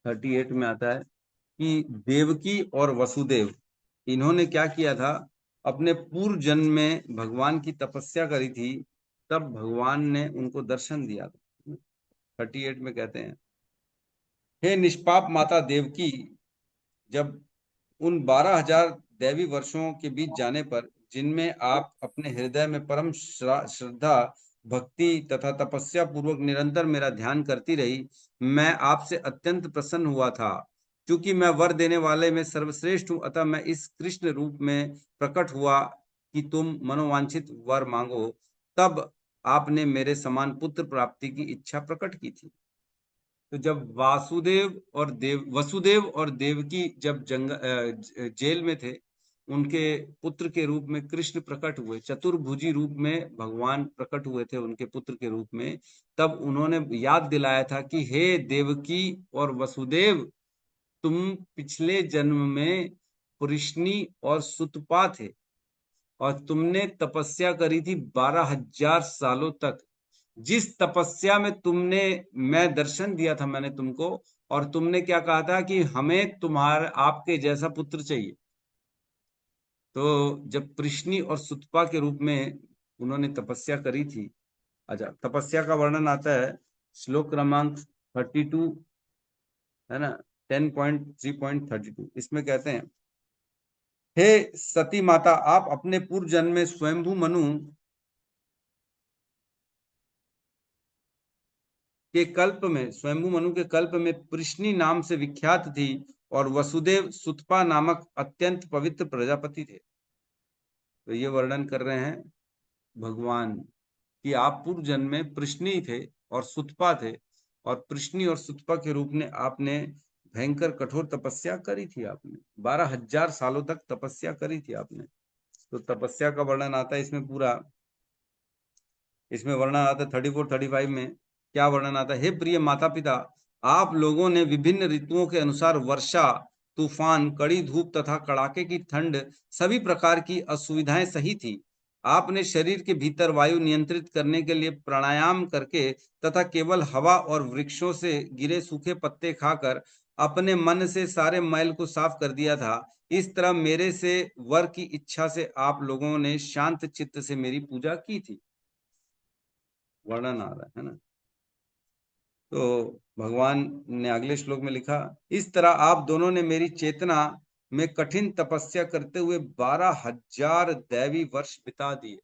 38 में आता है कि देवकी और वसुदेव, इन्होंने क्या किया था? अपने पूर्व जन्म में भगवान की तपस्या करी थी, तब भगवान ने उनको दर्शन दिया था। 38 में कहते हैं, हे निष्पाप माता देवकी, जब उन 12,000 दैवी वर्षों के बीच जाने पर, जिनमें आप अपने हृदय में परम श्रद्धा, भक्ति तथा तपस्या पूर्वक निरंतर मेरा ध्यान करती रही, मैं आपसे अत्यंत प्रसन्न हुआ था। क्योंकि मैं वर देने वाले में सर्वश्रेष्ठ हूं, अतः मैं इस कृष्ण रूप में प्रकट हुआ कि तुम मनोवांछित वर मांगो। तब आपने मेरे समान पुत्र प्राप्ति की इच्छा प्रकट की थी। तो जब वसुदेव और देवकी जब जेल में थे, उनके पुत्र के रूप में कृष्ण प्रकट हुए, चतुर्भुजी रूप में भगवान प्रकट हुए थे उनके पुत्र के रूप में। तब उन्होंने याद दिलाया था कि हे देवकी और वसुदेव, तुम पिछले जन्म में प्रश्नी और सुतपा थे, और तुमने तपस्या करी थी 12,000 सालों तक। जिस तपस्या में तुमने, मैं दर्शन दिया था मैंने तुमको, और तुमने क्या कहा था कि हमें तुम्हारे आपके जैसा पुत्र चाहिए। तो जब प्रश्नी और सुतपा के रूप में उन्होंने तपस्या करी थी। अच्छा, तपस्या का वर्णन आता है श्लोक क्रमांक 32, है ना, 10.3.32। इसमें कहते हैं, हे सती माता, आप अपने पूर्व जन्म में स्वयंभू मनु के कल्प में, स्वयंभू मनु के कल्प में प्रश्नी नाम से विख्यात थी, और वसुदेव सुतपा नामक अत्यंत पवित्र प्रजापति थे। तो ये वर्णन कर रहे हैं भगवान कि आप पूर्व जन्म में प्रश्नी थे और सुतपा थे, और प्रश्नी और सुतपा के रूप में आपने भयंकर कठोर तपस्या करी थी। आपने 12,000 सालों तक तपस्या करी थी आपने। तो तपस्या का वर्णन आता है इसमें पूरा। इसमें वर्णन आता है 34-35 में। क्या वर्णन आता है? हे प्रिय माता पिता, आप लोगों ने विभिन्न ऋतुओं के अनुसार वर्षा, तूफान, कड़ी धूप तथा कड़ाके की ठंड, सभी प्रकार की असुविधाएं सही थी। आपने शरीर के भीतर वायु नियंत्रित करने के लिए प्राणायाम करके तथा केवल हवा और वृक्षों से गिरे सूखे पत्ते खाकर अपने मन से सारे मैल को साफ कर दिया था। इस तरह मेरे से वर की इच्छा से आप लोगों ने शांत चित्त से मेरी पूजा की थी। वर्णन आ रहा है ना। तो भगवान ने अगले श्लोक में लिखा, इस तरह आप दोनों ने मेरी चेतना में कठिन तपस्या करते हुए 12,000 दैवी वर्ष बिता दिए।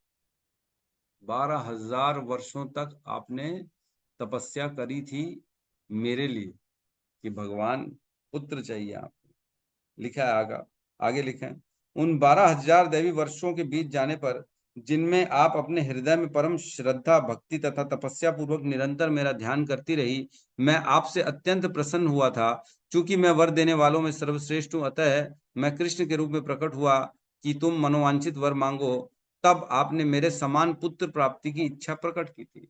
12,000 वर्षों तक आपने तपस्या करी थी मेरे लिए कि भगवान पुत्र चाहिए आपको। लिखा है आगे लिखा है, उन 12,000 दैवी वर्षों के बीत जाने पर जिनमें आप अपने हृदय में परम श्रद्धा भक्ति तथा तपस्या पूर्वक निरंतर मेरा ध्यान करती रही, मैं आपसे अत्यंत प्रसन्न हुआ था। चूंकि मैं वर देने वालों में सर्वश्रेष्ठ हूं, अतः मैं कृष्ण के रूप में प्रकट हुआ कि तुम मनोवांछित वर मांगो। तब आपने मेरे समान पुत्र प्राप्ति की इच्छा प्रकट की थी।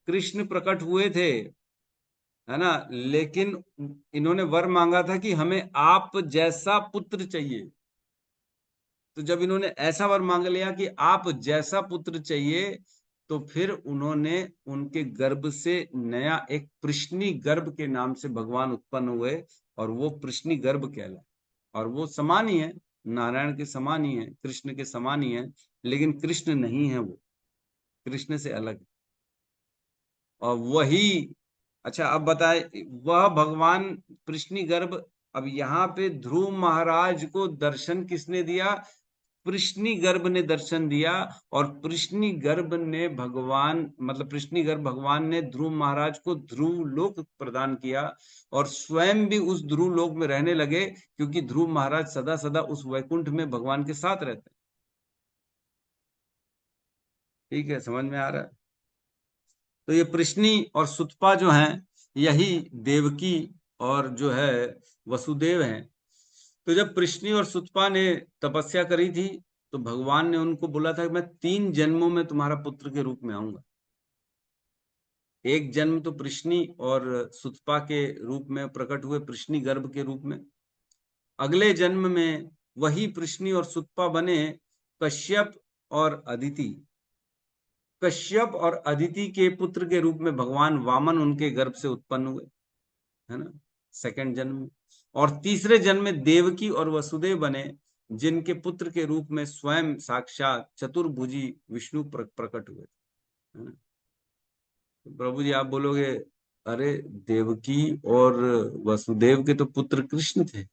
कृष्ण प्रकट हुए थे, है ना, लेकिन इन्होंने वर मांगा था कि हमें आप जैसा पुत्र चाहिए। तो जब इन्होंने ऐसा वर मांग लिया कि आप जैसा पुत्र चाहिए, तो फिर उन्होंने उनके गर्भ से नया एक प्रश्नी गर्भ के नाम से भगवान उत्पन्न हुए, और वो प्रश्नी गर्भ कहलाए। और वो समान ही है, नारायण के समान ही है, कृष्ण के समान ही है, लेकिन कृष्ण नहीं है, वो कृष्ण से अलग है। और वही, अच्छा अब बताए, वह भगवान प्रश्नी गर्भ, अब यहाँ पे ध्रुव महाराज को दर्शन किसने दिया? प्रश्नी गर्भ ने दर्शन दिया। और प्रश्नी गर्भ ने भगवान, मतलब प्रश्नी गर्भ भगवान ने ध्रुव महाराज को ध्रुव लोक प्रदान किया, और स्वयं भी उस ध्रुव लोक में रहने लगे, क्योंकि ध्रुव महाराज सदा सदा उस वैकुंठ में भगवान के साथ रहते हैं। ठीक है, समझ में आ रहा है? तो ये प्रश्नी और सुतपा जो हैं, यही देवकी और जो है वसुदेव हैं। तो जब प्रश्नी और सुतपा ने तपस्या करी थी, तो भगवान ने उनको बोला था कि मैं 3 जन्मों में तुम्हारा पुत्र के रूप में आऊंगा। एक जन्म तो प्रश्नी और सुतपा के रूप में प्रकट हुए, प्रश्नी गर्भ के रूप में। अगले जन्म में वही प्रश्नी और सुतपा बने कश्यप और अदिति। कश्यप और अदिति के पुत्र के रूप में भगवान वामन उनके गर्भ से उत्पन्न हुए, है ना, सेकंड जन्म में। और तीसरे जन्म में देवकी और वसुदेव बने, जिनके पुत्र के रूप में स्वयं साक्षात चतुर्भुजी विष्णु प्रकट हुए, है ना। तो प्रभु जी आप बोलोगे, अरे देवकी और वसुदेव के तो पुत्र कृष्ण थे,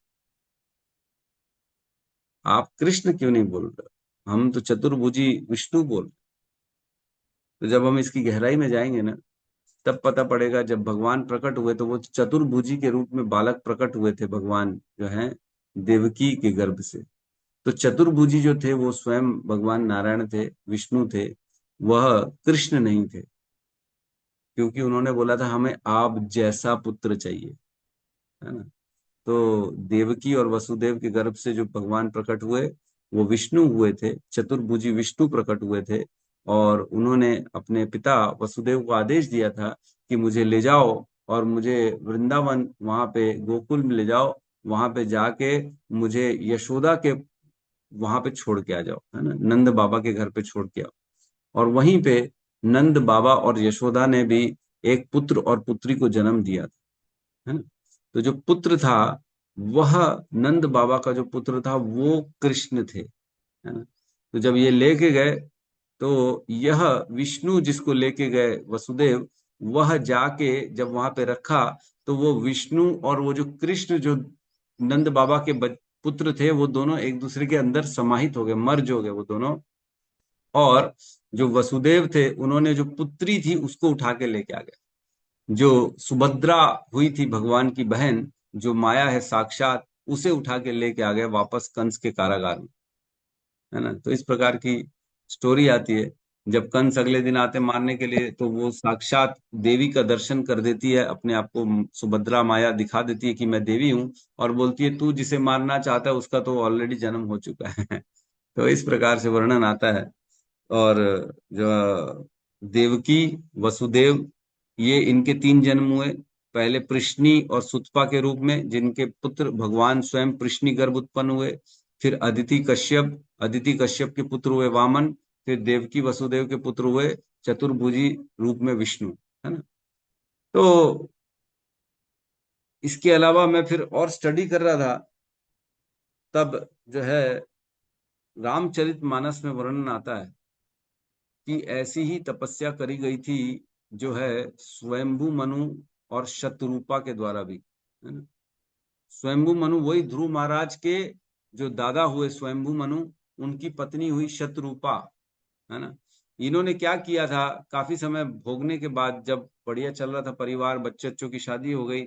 आप कृष्ण क्यों नहीं बोल रहे? हम तो चतुर्भुजी विष्णु बोल रहे। तो जब हम इसकी गहराई में जाएंगे ना, तब पता पड़ेगा, जब भगवान प्रकट हुए तो वो चतुर्भुजी के रूप में बालक प्रकट हुए थे, भगवान जो है देवकी के गर्भ से। तो चतुर्भुजी जो थे वो स्वयं भगवान नारायण थे, विष्णु थे, वह कृष्ण नहीं थे, क्योंकि उन्होंने बोला था हमें आप जैसा पुत्र चाहिए, है ना। तो देवकी और वसुदेव के गर्भ से जो भगवान प्रकट हुए वो विष्णु हुए थे, चतुर्भुजी विष्णु प्रकट हुए थे। और उन्होंने अपने पिता वसुदेव को आदेश दिया था कि मुझे ले जाओ और मुझे वृंदावन, वहां पे गोकुल में ले जाओ, वहां पे जाके मुझे यशोदा के वहां पे छोड़ के आ जाओ, है ना, नंद बाबा के घर पे छोड़ के आओ। और वहीं पे नंद बाबा और यशोदा ने भी एक पुत्र और पुत्री को जन्म दिया था, है ना। तो जो पुत्र था, वह नंद बाबा का जो पुत्र था वो कृष्ण थे, है ना। तो जब ये लेके गए, तो यह विष्णु जिसको लेके गए वसुदेव, वह जाके जब वहां पे रखा, तो वो विष्णु और वो जो कृष्ण जो नंद बाबा के पुत्र थे, वो दोनों एक दूसरे के अंदर समाहित हो गए, मर्ज हो गए वो दोनों। और जो वसुदेव थे, उन्होंने जो पुत्री थी उसको उठा के लेके आ गए। जो सुभद्रा हुई थी भगवान की बहन, जो माया है साक्षात, उसे उठा के लेके आ गए वापस कंस के कारागार में, है ना। तो इस प्रकार की स्टोरी आती है। जब कंस अगले दिन आते मारने के लिए, तो वो साक्षात देवी का दर्शन कर देती है, अपने आप को सुभद्रा माया दिखा देती है कि मैं देवी हूँ, और बोलती है तू जिसे मारना चाहता है उसका तो ऑलरेडी जन्म हो चुका है। तो इस प्रकार से वर्णन आता है। और जो देवकी, वसुदेव, ये इनके 3 जन्म हुए। पहले प्रश्नी और सुतपा के रूप में, जिनके पुत्र भगवान स्वयं प्रश्नी गर्भ उत्पन्न हुए। फिर अदिति कश्यप के पुत्र हुए वामन। फिर देवकी वसुदेव के पुत्र हुए चतुर्भुजी रूप में विष्णु, है ना। तो इसके अलावा मैं फिर और स्टडी कर रहा था, तब जो है रामचरितमानस में वर्णन आता है कि ऐसी ही तपस्या करी गई थी जो है स्वयंभू मनु और शतरूपा के द्वारा भी, है ना। स्वयंभू मनु वही ध्रुव महाराज के जो दादा हुए स्वयंभू मनु, उनकी पत्नी हुई शतरूपा, है ना। इन्होंने क्या किया था, काफी समय भोगने के बाद जब बढ़िया चल रहा था परिवार, बच्चे बच्चों की शादी हो गई,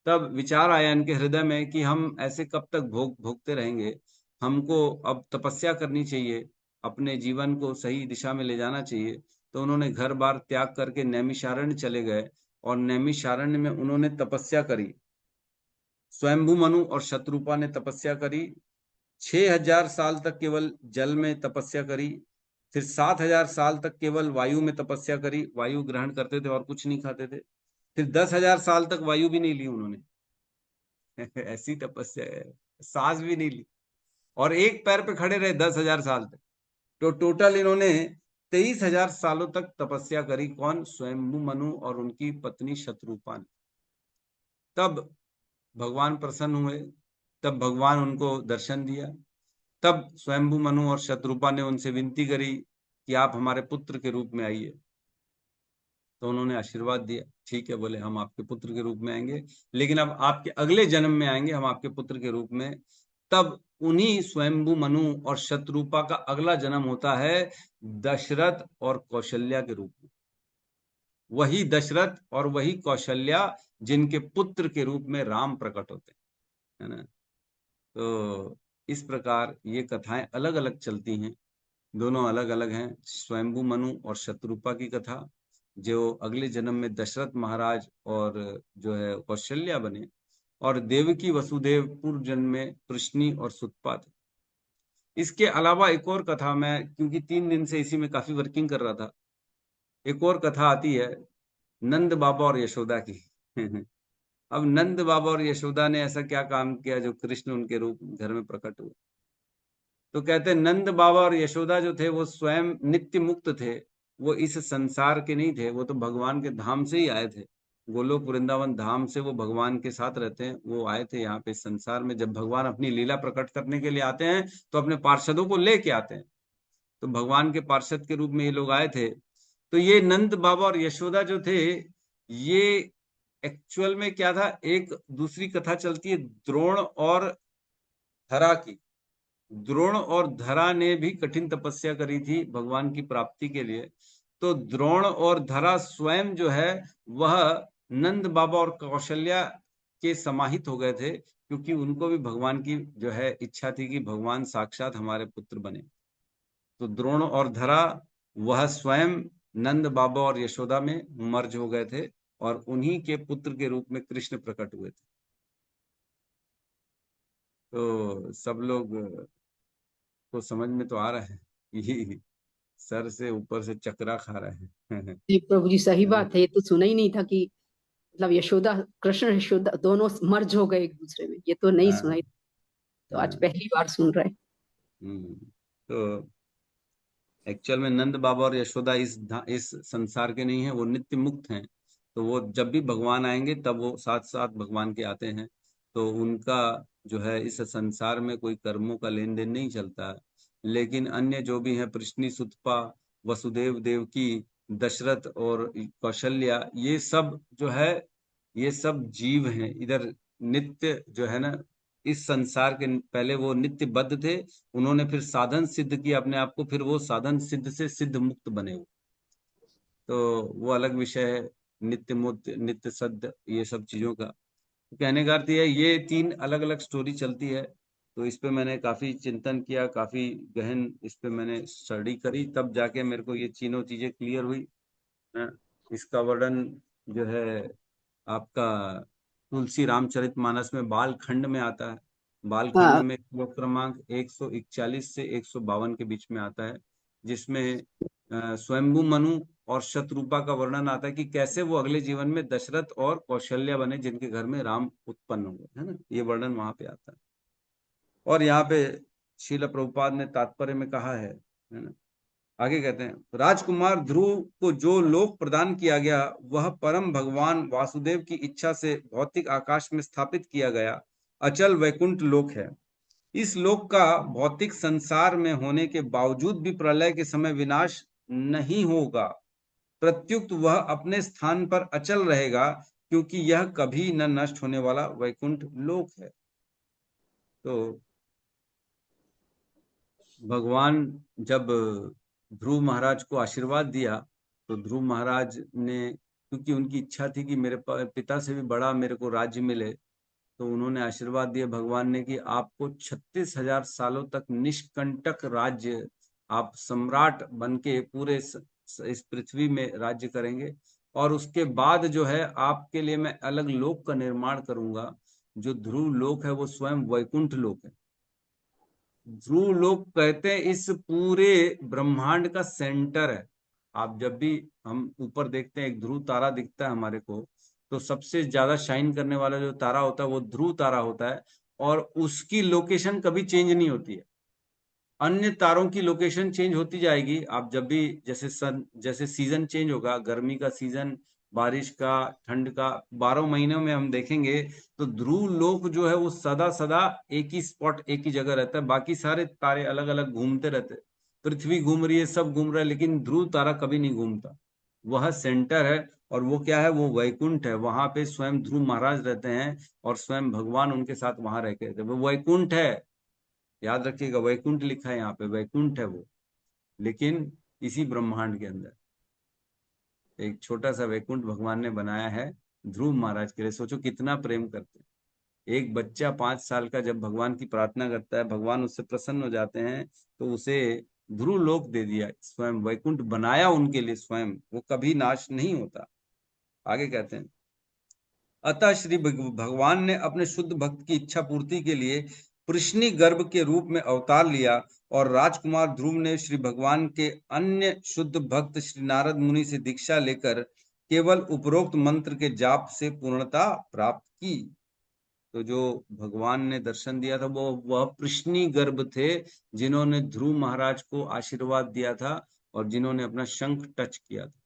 तब विचार आया इनके हृदय में कि हम ऐसे कब तक भोगते रहेंगे, हमको अब तपस्या करनी चाहिए, अपने जीवन को सही दिशा में ले जाना चाहिए। तो उन्होंने घर बार त्याग करके नैमिषारण्य चले गए और नैमिषारण्य में उन्होंने तपस्या करी। स्वयंभू मनु और शतरूपा ने तपस्या करी, 6000 साल तक केवल जल में तपस्या करी, फिर 7000 साल तक केवल वायु में तपस्या करी, वायु ग्रहण करते थे और कुछ नहीं खाते थे, फिर 10,000 साल तक वायु भी नहीं ली उन्होंने ऐसी तपस्या है, सांस भी नहीं ली, और एक पैर पे खड़े रहे 10,000 साल तक। तो टोटल इन्होंने 23,000 सालों तक तपस्या करी। कौन? स्वयंभू मनु और उनकी पत्नी शतरूपा ने। तब भगवान प्रसन्न हुए, तब भगवान उनको दर्शन दिया। तब स्वयंभू मनु और शतरूपा ने उनसे विनती करी कि आप हमारे पुत्र के रूप में आइए। तो उन्होंने आशीर्वाद दिया, ठीक है, बोले हम आपके पुत्र के रूप में आएंगे, लेकिन अब आपके अगले जन्म में आएंगे हम आपके पुत्र के रूप में। तब उन्हीं स्वयंभू मनु और शतरूपा का अगला जन्म होता है दशरथ और कौशल्या के रूप में। वही दशरथ और वही कौशल्या जिनके पुत्र के रूप में राम प्रकट होते हैं, है ना। तो इस प्रकार ये कथाएं अलग अलग चलती हैं, दोनों अलग अलग हैं। स्वयंभू मनु और शतरूपा की कथा, जो अगले जन्म में दशरथ महाराज और जो है कौशल्या बने, और देवकी वसुदेव पूर्व जन्म में कृष्णी और सुतपा थे। इसके अलावा एक और कथा, मैं क्योंकि 3 दिन से इसी में काफी वर्किंग कर रहा था, एक और कथा आती है नंद बाबा और यशोदा की अब नंद बाबा और यशोदा ने ऐसा क्या काम किया जो कृष्ण उनके रूप घर में प्रकट हुए। तो कहते हैं नंद बाबा और यशोदा जो थे वो स्वयं नित्य मुक्त थे, वो इस संसार के नहीं थे, वो तो भगवान के धाम से ही आए थे। गोलोक वृंदावन धाम से वो भगवान के साथ रहते हैं, वो आए थे यहाँ पे संसार में। जब भगवान अपनी लीला प्रकट करने के लिए आते हैं तो अपने पार्षदों को लेके आते हैं, तो भगवान के पार्षद के रूप में ये लोग आए थे। तो ये नंद बाबा और यशोदा जो थे, ये एक्चुअल में क्या था, एक दूसरी कथा चलती है द्रोण और धरा की। द्रोण और धरा ने भी कठिन तपस्या करी थी भगवान की प्राप्ति के लिए। तो द्रोण और धरा स्वयं जो है वह नंद बाबा और कौशल्या के समाहित हो गए थे, क्योंकि उनको भी भगवान की जो है इच्छा थी कि भगवान साक्षात हमारे पुत्र बने। तो द्रोण और धरा वह स्वयं नंद बाबा और यशोदा में मर्ज हो गए थे, और उन्हीं के पुत्र के रूप में कृष्ण प्रकट हुए थे। तो सब लोग को समझ में तो आ रहा है, यही सर से ऊपर से चकरा खा रहे हैं जी प्रभु जी, सही बात है। ये तो सुना ही नहीं था कि मतलब यशोदा, कृष्ण यशोदा दोनों मर्ज हो गए एक दूसरे में, ये तो नहीं हाँ, सुना। तो आज हाँ। पहली बार सुन रहे हैं। तो एक्चुअल में नंद बाबा और यशोदा इस संसार के नहीं है, वो नित्य मुक्त हैं। तो वो जब भी भगवान आएंगे तब वो साथ साथ भगवान के आते हैं। तो उनका जो है इस संसार में कोई कर्मों का लेन देन नहीं चलता है। लेकिन अन्य जो भी हैं, प्रश्नी सुतपा, वसुदेव देवकी, दशरथ और कौशल्या, ये सब जो है ये सब जीव हैं इधर, नित्य जो है ना इस संसार के। पहले वो नित्य बद्ध थे, उन्होंने फिर साधन सिद्ध किया अपने आप को, फिर वो साधन सिद्ध से सिद्ध मुक्त बने हुए। तो वो अलग विषय है, नित्य मुक्त नित्य सद्ध, ये सब चीजों का। तो कहने का अर्थ है ये 3 अलग अलग स्टोरी चलती है। तो इस पे मैंने काफी चिंतन किया, काफी गहन इस पे मैंने स्टडी करी, तब जाके मेरे को ये तीनों चीजें क्लियर हुई। इसका वर्णन जो है आपका तुलसी रामचरितमानस में बाल खंड में आता है। बाल खंड हाँ, में श्लोक क्रमांक 141 से 152 के बीच में आता है, जिसमें स्वयंभू मनु और शतरूपा का वर्णन आता है कि कैसे वो अगले जीवन में दशरथ और कौशल्या बने, जिनके घर में राम उत्पन्न हुए, है ना। ये वर्णन वहां पे आता है। और यहाँ पे श्रील प्रभुपाद ने तात्पर्य में कहा है ना, आगे कहते हैं, राजकुमार ध्रुव को जो लोक प्रदान किया गया वह परम भगवान वासुदेव की इच्छा से भौतिक आकाश में स्थापित किया गया अचल वैकुंठ लोक है। इस लोक का भौतिक संसार में होने के बावजूद भी प्रलय के समय विनाश नहीं होगा, प्रत्युत वह अपने स्थान पर अचल रहेगा, क्योंकि यह कभी न नष्ट होने वाला वैकुंठ लोक है। तो भगवान जब ध्रुव महाराज को आशीर्वाद दिया तो ध्रुव महाराज ने, क्योंकि उनकी इच्छा थी कि मेरे पिता से भी बड़ा मेरे को राज्य मिले, तो उन्होंने आशीर्वाद दिया भगवान ने कि आपको 36,000 सालों तक निष्कंटक राज्य, आप सम्राट बनके पूरे इस पृथ्वी में राज्य करेंगे, और उसके बाद जो है आपके लिए मैं अलग लोक का निर्माण करूंगा। जो ध्रुव लोक है वो स्वयं वैकुंठ लोक है। ध्रुव लोक कहते हैं इस पूरे ब्रह्मांड का सेंटर है। आप जब भी हम ऊपर देखते हैं एक ध्रुव तारा दिखता है हमारे को, तो सबसे ज्यादा शाइन करने वाला जो तारा होता है वो ध्रुव तारा होता है, और उसकी लोकेशन कभी चेंज नहीं होती है। अन्य तारों की लोकेशन चेंज होती जाएगी। आप जब भी जैसे सीजन चेंज होगा, गर्मी का सीजन, बारिश का, ठंड का, 12 महीनों में हम देखेंगे तो ध्रुव लोक जो है वो सदा सदा एक ही स्पॉट, एक ही जगह रहता है। बाकी सारे तारे अलग अलग घूमते रहते हैं, पृथ्वी घूम रही है, सब घूम रहा है, लेकिन ध्रुव तारा कभी नहीं घूमता। वह सेंटर है, और वो क्या है, वो वैकुंठ है। वहां पे स्वयं ध्रुव महाराज रहते हैं और स्वयं भगवान उनके साथ वहां रह के रहते हैं। वो वैकुंठ है, याद रखिएगा, वैकुंठ लिखा है यहाँ पे, वैकुंठ है वो, लेकिन इसी ब्रह्मांड के अंदर एक छोटा सा वैकुंठ भगवान ने बनाया है ध्रुव महाराज के लिए। सोचो कितना प्रेम करते हैं। एक बच्चा 5 साल का जब भगवान की प्रार्थना करता है, भगवान उससे प्रसन्न हो जाते हैं, तो उसे ध्रुव लोक दे दिया, स्वयं वैकुंठ बनाया उनके लिए स्वयं, वो कभी नाश नहीं होता। आगे कहते हैं, अतः श्री भगवान ने अपने शुद्ध भक्त की इच्छा पूर्ति के लिए कृष्णी गर्भ के रूप में अवतार लिया, और राजकुमार ध्रुव ने श्री भगवान के अन्य शुद्ध भक्त श्री नारद मुनि से दीक्षा लेकर केवल उपरोक्त मंत्र के जाप से पूर्णता प्राप्त की। तो जो भगवान ने दर्शन दिया था वो वह कृष्णी गर्भ थे, जिन्होंने ध्रुव महाराज को आशीर्वाद दिया था और जिन्होंने अपना शंख टच किया था।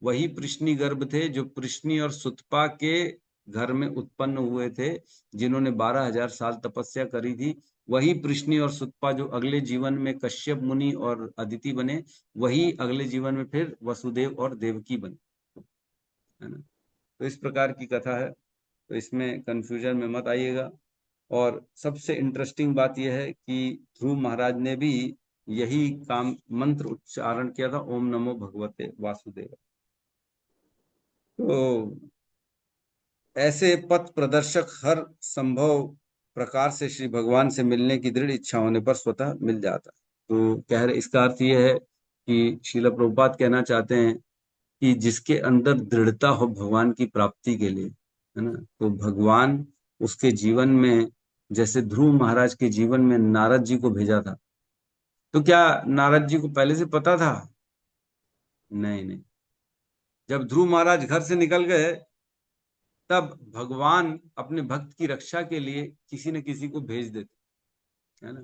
वही कृष्णी गर्भ थे जो कृष्णी और सुतपा के घर में उत्पन्न हुए थे, जिन्होंने 12,000 साल तपस्या करी थी। वही कृष्णी और सुतपा जो अगले जीवन में कश्यप मुनि और अदिति बने, वही अगले जीवन में फिर वसुदेव और देवकी बने, है ना। तो इस प्रकार की कथा है, तो इसमें कंफ्यूजन में मत आइएगा। और सबसे इंटरेस्टिंग बात यह है कि ध्रुव महाराज ने भी यही काम मंत्र उच्चारण किया था, ओम नमो भगवते वासुदेव। तो ऐसे पथ प्रदर्शक हर संभव प्रकार से श्री भगवान से मिलने की दृढ़ इच्छा होने पर स्वतः मिल जाता। तो कह रहे, इसका अर्थ यह है कि श्रील प्रभुपाद कहना चाहते हैं कि जिसके अंदर दृढ़ता हो भगवान की प्राप्ति के लिए, है ना, तो भगवान उसके जीवन में, जैसे ध्रुव महाराज के जीवन में नारद जी को भेजा था, तो क्या नारद जी को पहले से पता था? नहीं। जब ध्रुव महाराज घर से निकल गए, तब भगवान अपने भक्त की रक्षा के लिए किसी न किसी को भेज देते, है ना।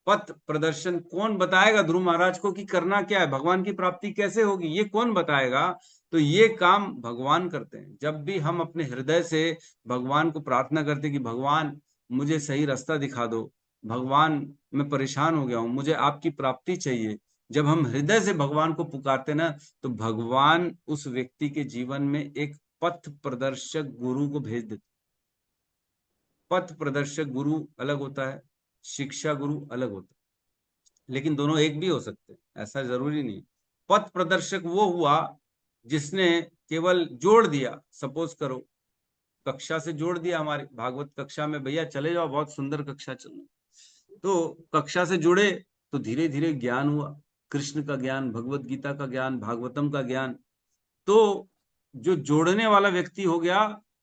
पथ प्रदर्शन कौन बताएगा ध्रुव महाराज को कि करना क्या है, भगवान की प्राप्ति कैसे होगी, ये कौन बताएगा? तो ये काम भगवान करते हैं। जब भी हम अपने हृदय से भगवान को प्रार्थना करते कि भगवान मुझे सही रास्ता दिखा दो, भगवान मैं परेशान हो गया हूं, मुझे आपकी प्राप्ति चाहिए, जब हम हृदय से भगवान को पुकारते ना, तो भगवान उस व्यक्ति के जीवन में एक पथ प्रदर्शक गुरु को भेज देते। पथ प्रदर्शक गुरु अलग होता है, शिक्षा गुरु अलग होता है, लेकिन दोनों एक भी हो सकते हैं, ऐसा जरूरी नहीं। पथ प्रदर्शक वो हुआ जिसने केवल जोड़ दिया, सपोज करो कक्षा से जोड़ दिया, हमारी भागवत कक्षा में, भैया चले जाओ, बहुत सुंदर कक्षा चल रही, तो कक्षा से जुड़े तो धीरे धीरे ज्ञान हुआ, कृष्ण का ज्ञान, भगवत गीता का ज्ञान, भागवतम का ज्ञान। तो जो जोड़ने वाला व्यक्ति हो गया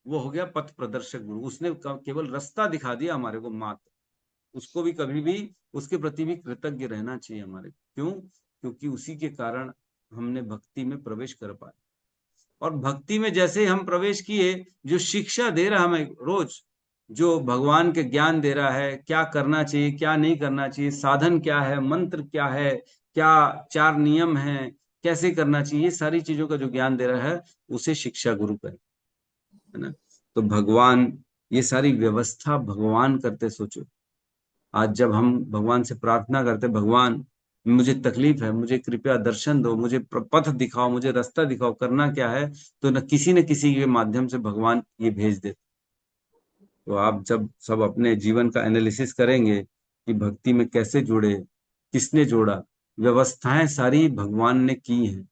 वो हो गया पथ प्रदर्शक गुरु, उसने केवल रास्ता दिखा दिया हमारे को मात्र। उसको भी कभी भी उसके प्रति भी कृतज्ञ रहना चाहिए हमारे। क्यों? क्योंकि उसी के कारण हमने भक्ति में प्रवेश कर पाए, और भक्ति में जैसे हम प्रवेश किए, जो शिक्षा दे रहा हमें रोज, जो भगवान के ज्ञान दे रहा है, क्या करना चाहिए क्या नहीं करना चाहिए, साधन क्या है, मंत्र क्या है, क्या 4 नियम हैं, कैसे करना चाहिए, ये सारी चीजों का जो ज्ञान दे रहा है उसे शिक्षा गुरु है ना। तो भगवान, ये सारी व्यवस्था भगवान करते। सोचो आज जब हम भगवान से प्रार्थना करते, भगवान मुझे तकलीफ है, मुझे कृपया दर्शन दो, मुझे पथ दिखाओ, मुझे रास्ता दिखाओ, करना क्या है, तो न किसी के माध्यम से भगवान ये भेज देते। तो आप जब सब अपने जीवन का एनालिसिस करेंगे कि भक्ति में कैसे जुड़े, किसने जोड़ा, व्यवस्थाएं सारी भगवान ने की हैं,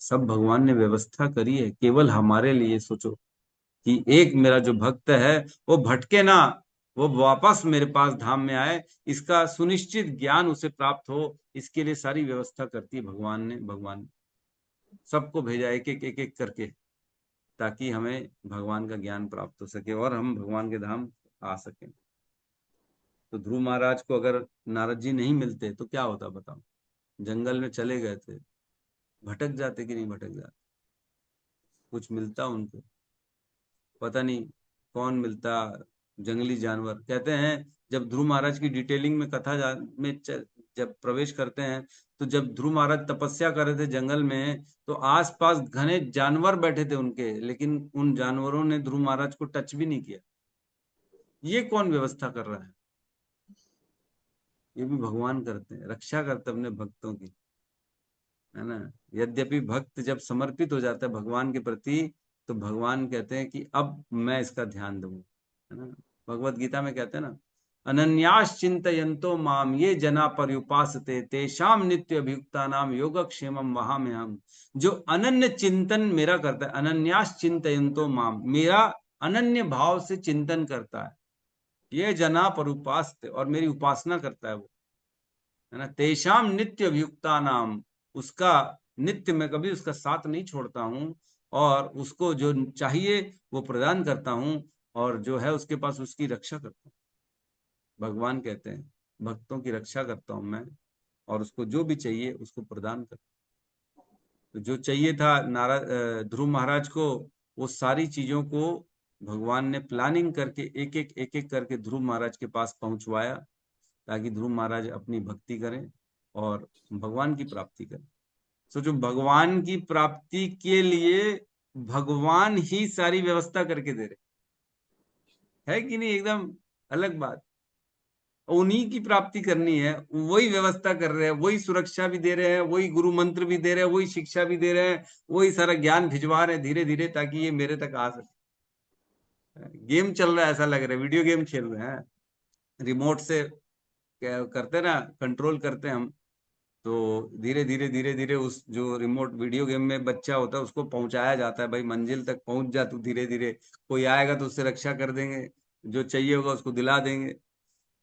सब भगवान ने व्यवस्था करी है केवल हमारे लिए। सोचो कि एक मेरा जो भक्त है वो भटके ना, वो वापस मेरे पास धाम में आए, इसका सुनिश्चित ज्ञान उसे प्राप्त हो, इसके लिए सारी व्यवस्था करती है भगवान ने। भगवान सबको भेजा एक एक करके, ताकि हमें भगवान का ज्ञान प्राप्त हो सके और हम भगवान के धाम आ सकें। तो ध्रुव महाराज को अगर नारद जी नहीं मिलते तो क्या होता बताओ। जंगल में चले गए थे, भटक जाते कि नहीं भटक जाते, कुछ मिलता उनको, पता नहीं कौन मिलता, जंगली जानवर। कहते हैं जब ध्रुव महाराज की डिटेलिंग में जब प्रवेश करते हैं, तो जब ध्रुव महाराज तपस्या कर रहे थे जंगल में, तो आसपास घने जानवर बैठे थे उनके, लेकिन उन जानवरों ने ध्रुव महाराज को टच भी नहीं किया। ये कौन व्यवस्था कर रहा है? ये भी भगवान करते हैं, रक्षा करते अपने भक्तों की, है ना। यद्यपि भक्त जब समर्पित हो जाता है भगवान के प्रति, तो भगवान कहते हैं कि अब मैं इसका ध्यान दूंगा, है ना। भगवत गीता में कहते हैं ना, अनन्यास चिंतयन्तो माम ये जना पर्युपासते तेषाम नित्य अभियुक्ता नाम योगक्षेमम वहाम्यहम्। जो अनन्य चिंतन मेरा करता है, अनन्यास चिंतयन्तो माम, मेरा अनन्य भाव से चिंतन करता है, ये जना पर्युपासते, और मेरी उपासना करता है वो, है ना। तेषाम नित्य अभियुक्ता नाम, उसका नित्य, मैं कभी उसका साथ नहीं छोड़ता हूँ, और उसको जो चाहिए वो प्रदान करता हूँ, और जो है उसके पास उसकी रक्षा करता हूँ। भगवान कहते हैं भक्तों की रक्षा करता हूं मैं, और उसको जो भी चाहिए उसको प्रदान करता हूं। तो जो चाहिए था ध्रुव महाराज को, वो सारी चीजों को भगवान ने प्लानिंग करके एक एक करके ध्रुव महाराज के पास पहुंचवाया, ताकि ध्रुव महाराज अपनी भक्ति करें और भगवान की प्राप्ति करें। सोचो भगवान की प्राप्ति के लिए भगवान ही सारी व्यवस्था करके दे रहे है कि नहीं, एकदम अलग बात। उन्हीं की प्राप्ति करनी है, वही व्यवस्था कर रहे हैं, वही सुरक्षा भी दे रहे हैं, वही गुरु मंत्र भी दे रहे हैं, वही शिक्षा भी दे रहे हैं, वही सारा ज्ञान भिजवा रहे हैं धीरे धीरे, ताकि ये मेरे तक आ सके। गेम चल रहा है, ऐसा लग रहा है वीडियो गेम खेल रहे हैं, रिमोट से करते ना, कंट्रोल करते हैं हम, तो धीरे धीरे उस जो रिमोट वीडियो गेम में बच्चा होता है उसको पहुंचाया जाता है, भाई मंजिल तक पहुंच जा तू धीरे धीरे, कोई आएगा तो उससे रक्षा कर देंगे, जो चाहिए होगा उसको दिला देंगे,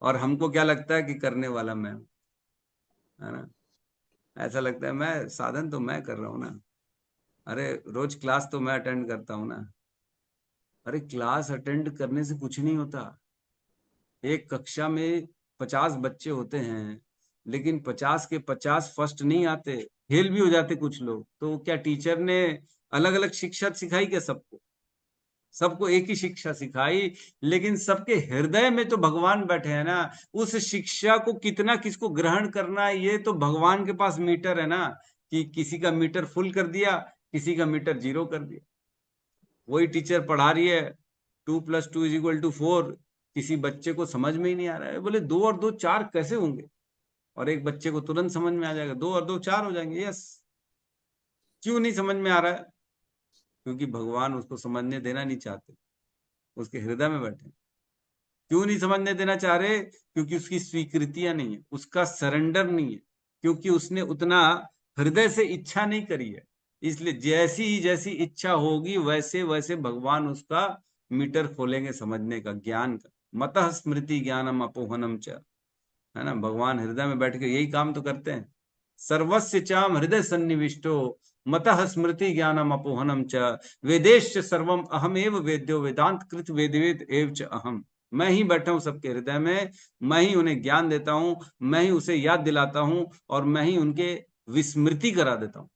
और हमको क्या लगता है कि करने वाला मैं हूं, है ना। ऐसा लगता है मैं साधन तो मैं कर रहा हूं ना, अरे रोज क्लास तो मैं अटेंड करता हूं ना। अरे क्लास अटेंड करने से कुछ नहीं होता। एक कक्षा में 50 बच्चे होते हैं, लेकिन 50 के 50 फर्स्ट नहीं आते, फेल भी हो जाते कुछ लोग। तो क्या टीचर ने अलग अलग शिक्षा सिखाई क्या सबको? सबको एक ही शिक्षा सिखाई, लेकिन सबके हृदय में तो भगवान बैठे हैं ना। उस शिक्षा को कितना किसको ग्रहण करना है, ये तो भगवान के पास मीटर है ना, कि किसी का मीटर फुल कर दिया, किसी का मीटर 0 कर दिया। वही टीचर पढ़ा रही है 2+2=4, किसी बच्चे को समझ में ही नहीं आ रहा है, बोले 2 और 2 4 कैसे होंगे, और एक बच्चे को तुरंत समझ में आ जाएगा 2 और 2 4 हो जाएंगे। यस, क्यों नहीं समझ में आ रहा है? क्योंकि भगवान उसको समझने देना नहीं चाहते, उसके हृदय में बैठे। क्यों नहीं समझने देना चाह रहे? क्योंकि उसकी स्वीकृतियां नहीं है, उसका सरेंडर नहीं है, क्योंकि उसने उतना हृदय से इच्छा नहीं करी है। इसलिए जैसी इच्छा होगी वैसे वैसे भगवान उसका मीटर खोलेंगे समझने का, ज्ञान का। मतः स्मृति ज्ञानम अपोहनम च, है ना। भगवान हृदय में बैठ के यही काम तो करते हैं। सर्वस्य चाम हृदय सन्निविष्टो मतः स्मृति ज्ञानम अपोहनम च वेदेश सर्वम अहमेव वेद्यो वेदांत कृत वेदवेद एव च अहम। मैं ही बैठा हूं सबके हृदय में, मैं ही उन्हें ज्ञान देता हूं, मैं ही उसे याद दिलाता हूं, और मैं ही उनके विस्मृति करा देता हूं।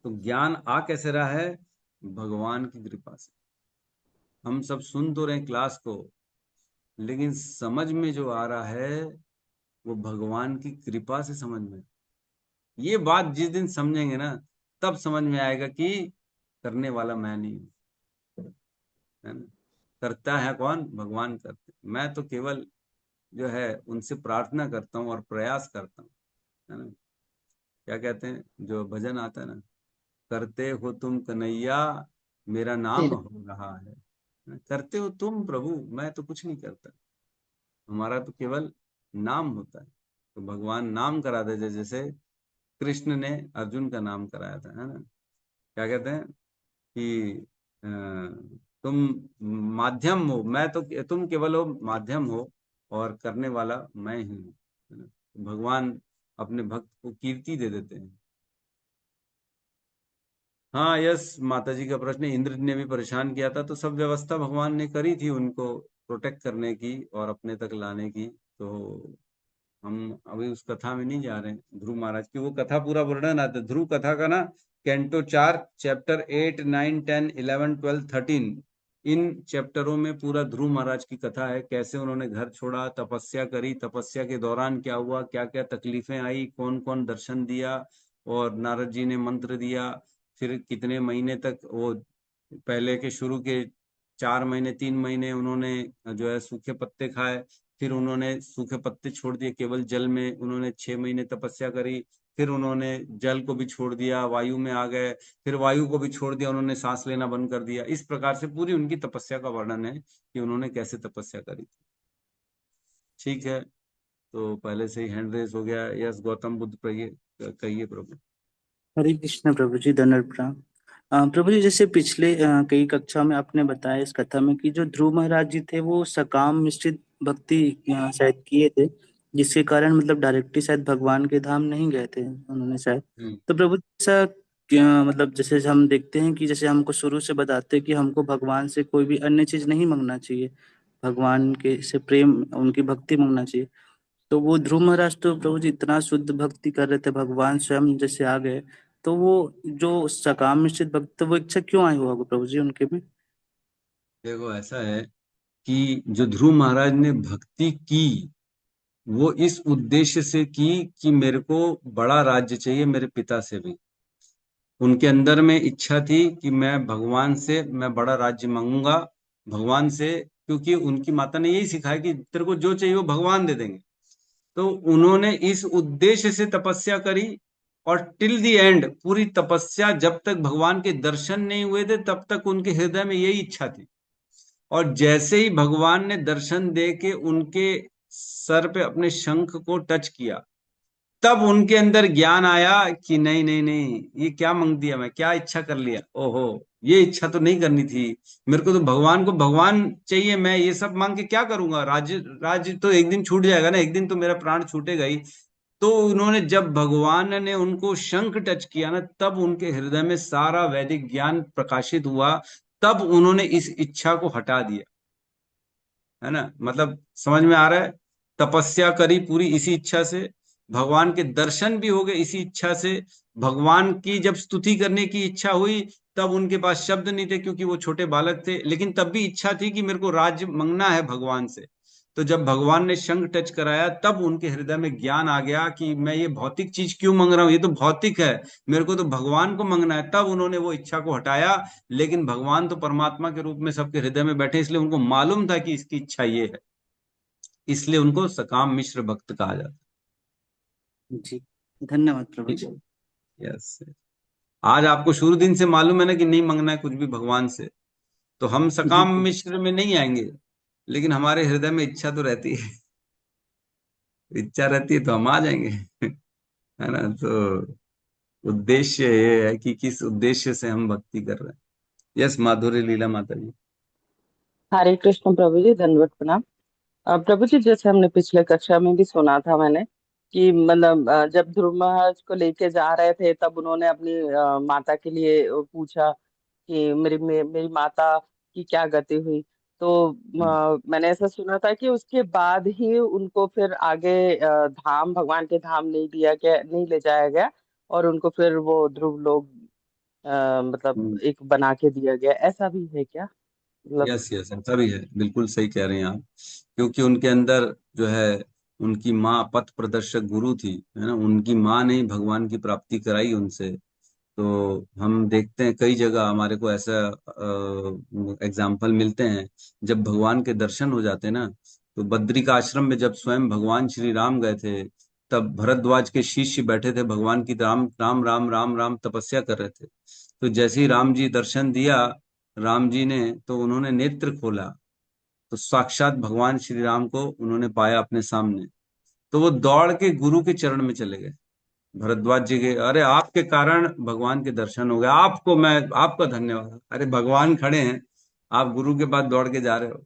तो ज्ञान आ कैसे रहा है? भगवान की कृपा से। हम सब सुन तो रहे क्लास को, लेकिन समझ में जो आ रहा है वो भगवान की कृपा से समझ में। ये बात जिस दिन समझेंगे ना, तब समझ में आएगा कि करने वाला मैं नहीं हूँ, है ना। करता है कौन? भगवान करते, मैं तो केवल जो है उनसे प्रार्थना करता हूँ और प्रयास करता हूँ, है ना। क्या कहते हैं जो भजन आता है ना, करते हो तुम कन्हैया, मेरा नाम हो रहा है। करते हो तुम प्रभु, मैं तो कुछ नहीं करता, हमारा तो केवल नाम होता है। तो भगवान नाम करा दे, जैसे कृष्ण ने अर्जुन का नाम कराया था, है ना। क्या कहते हैं कि अ, तुम माध्यम हो, मैं तो, तुम केवल हो माध्यम हो और करने वाला मैं ही हूँ, है ना। तो भगवान अपने भक्त को कीर्ति दे देते हैं। हाँ, यस, माता जी का प्रश्न, इंद्र ने भी परेशान किया था, तो सब व्यवस्था भगवान ने करी थी उनको प्रोटेक्ट करने की और अपने तक लाने की। तो हम अभी उस कथा में नहीं जा रहे हैं, ध्रुव महाराज की वो कथा पूरा वर्णन आता है ध्रुव कथा का ना, कैंटो 4 चैप्टर 8 9 10 11 12 13, इन चैप्टरों में पूरा ध्रुव महाराज की कथा है, कैसे उन्होंने घर छोड़ा, तपस्या करी, तपस्या के दौरान क्या हुआ, क्या क्या तकलीफें आई, कौन कौन दर्शन दिया, और नारद जी ने मंत्र दिया, फिर कितने महीने तक वो, पहले के शुरू के 4 महीने 3 महीने उन्होंने जो है सूखे पत्ते खाए, फिर उन्होंने सूखे पत्ते छोड़ दिए, केवल जल में उन्होंने 6 महीने तपस्या करी, फिर उन्होंने जल को भी छोड़ दिया, वायु में आ गए, फिर वायु को भी छोड़ दिया, उन्होंने सांस लेना बंद कर दिया। इस प्रकार से पूरी उनकी तपस्या का वर्णन है कि उन्होंने कैसे तपस्या करी थी। ठीक है, तो पहले से ही हैंड रेस हो गया। यस, गौतम बुद्ध कहिए प्रभु। हरे कृष्ण प्रभु जी, धन्यवाद प्रणाम। प्रभु जी, जैसे पिछले कई कक्षा में आपने बताया इस कथा में कि जो ध्रुव महाराज जी थे वो सकाम मिश्रित भक्ति शायद किए थे, जिसके कारण मतलब डायरेक्टली शायद भगवान के धाम नहीं गए थे उन्होंने शायद। तो प्रभु जी, ऐसा मतलब जैसे हम देखते हैं कि जैसे हमको शुरू से बताते हैं कि हमको भगवान से कोई भी अन्य चीज नहीं मांगना चाहिए, भगवान के से प्रेम उनकी भक्ति मांगना चाहिए। तो वो ध्रुव महाराज तो प्रभु जी इतना शुद्ध भक्ति कर रहे थे, भगवान स्वयं जैसे आ गए, तो वो जो सकाम निश्चित भक्त, तो वो इच्छा क्यों आई होगा प्रभु जी उनके में? देखो, ऐसा है कि जो ध्रुव महाराज ने भक्ति की, वो इस उद्देश्य से की कि मेरे को बड़ा राज्य चाहिए मेरे पिता से भी। उनके अंदर में इच्छा थी कि मैं बड़ा राज्य मांगूंगा भगवान से, क्योंकि उनकी माता ने यही सिखाया कि तेरे को जो चाहिए वो भगवान दे देंगे। तो उन्होंने इस उद्देश्य से तपस्या करी, और टिल द एंड पूरी तपस्या, जब तक भगवान के दर्शन नहीं हुए थे तब तक उनके हृदय में यही इच्छा थी। और जैसे ही भगवान ने दर्शन दे के उनके सर पे अपने शंख को टच किया, तब उनके अंदर ज्ञान आया कि नहीं नहीं नहीं, ये क्या मांग दिया, मैं क्या इच्छा कर लिया, ओहो, ये इच्छा तो नहीं करनी थी। मेरे को तो भगवान को भगवान चाहिए, मैं ये सब मांग के क्या करूंगा, राज्य राज्य तो एक दिन छूट जाएगा ना, एक दिन तो मेरा प्राण छूटेगा ही। तो उन्होंने, जब भगवान ने उनको शंख टच किया ना, तब उनके हृदय में सारा वैदिक ज्ञान प्रकाशित हुआ, तब उन्होंने इस इच्छा को हटा दिया, है ना। मतलब समझ में आ रहा है, तपस्या करी पूरी इसी इच्छा से, भगवान के दर्शन भी हो गए इसी इच्छा से, भगवान की जब स्तुति करने की इच्छा हुई, तब उनके पास शब्द नहीं थे क्योंकि वो छोटे बालक थे, लेकिन तब भी इच्छा थी कि मेरे को राज्य मांगना है भगवान से। तो जब भगवान ने शंख टच कराया, तब उनके हृदय में ज्ञान आ गया कि मैं ये भौतिक चीज क्यों मांग रहा हूँ, ये तो भौतिक है, मेरे को तो भगवान को मांगना है। तब उन्होंने वो इच्छा को हटाया। लेकिन भगवान तो परमात्मा के रूप में सबके हृदय में बैठे, इसलिए उनको मालूम था कि इसकी इच्छा ये है, इसलिए उनको सकाम मिश्र भक्त कहा जाता जी, धन्यवाद प्रभु जी। है। यस, आज आपको शुरू दिन से मालूम है ना कि नहीं मांगना है कुछ भी भगवान से, तो हम जी सकाम मिश्र में नहीं आएंगे, लेकिन हमारे हृदय में इच्छा तो रहती है, इच्छा रहती है तो हम आ जाएंगे, है ना। तो उद्देश्य ये है कि किस उद्देश्य से हम भक्ति कर रहे हैं। यस, माधुरी लीला माता जी। हरे कृष्ण प्रभु जी, दंडवत प्रणाम। प्रभु जी, जैसे हमने पिछले कक्षा में भी सुना था मैंने कि मतलब जब ध्रुव महाराज को लेके जा रहे थे तब उन्होंने अपनी माता के लिए पूछा कि मेरी माता की क्या गति हुई। तो मैंने ऐसा सुना था कि उसके बाद ही उनको फिर आगे धाम, भगवान के धाम नहीं दिया गया, नहीं ले जाया गया, और उनको फिर वो ध्रुव लोग मतलब एक बना के दिया गया। ऐसा भी है क्या मतलब? यस यस, ऐसा भी है, बिल्कुल सही कह रहे हैं आप, क्योंकि उनके अंदर जो है उनकी माँ पथ प्रदर्शक गुरु थी, है ना, उनकी माँ ने भगवान की प्राप्ति कराई उनसे। तो हम देखते हैं कई जगह हमारे को ऐसा एग्जाम्पल मिलते हैं, जब भगवान के दर्शन हो जाते हैं ना, तो बद्री का आश्रम में जब स्वयं भगवान श्री राम गए थे, तब भरद्वाज के शिष्य बैठे थे, भगवान की राम राम राम राम राम तपस्या कर रहे थे। तो जैसे ही राम जी दर्शन दिया राम जी ने, तो उन्होंने नेत्र खोला, तो साक्षात भगवान श्री राम को उन्होंने पाया अपने सामने। तो वो दौड़ के गुरु के चरण में चले गए, भरद्वाज जी के, अरे आपके कारण भगवान के दर्शन हो गए, आपको मैं, आपका धन्यवाद। अरे भगवान खड़े हैं, आप गुरु के पास दौड़ के जा रहे हो।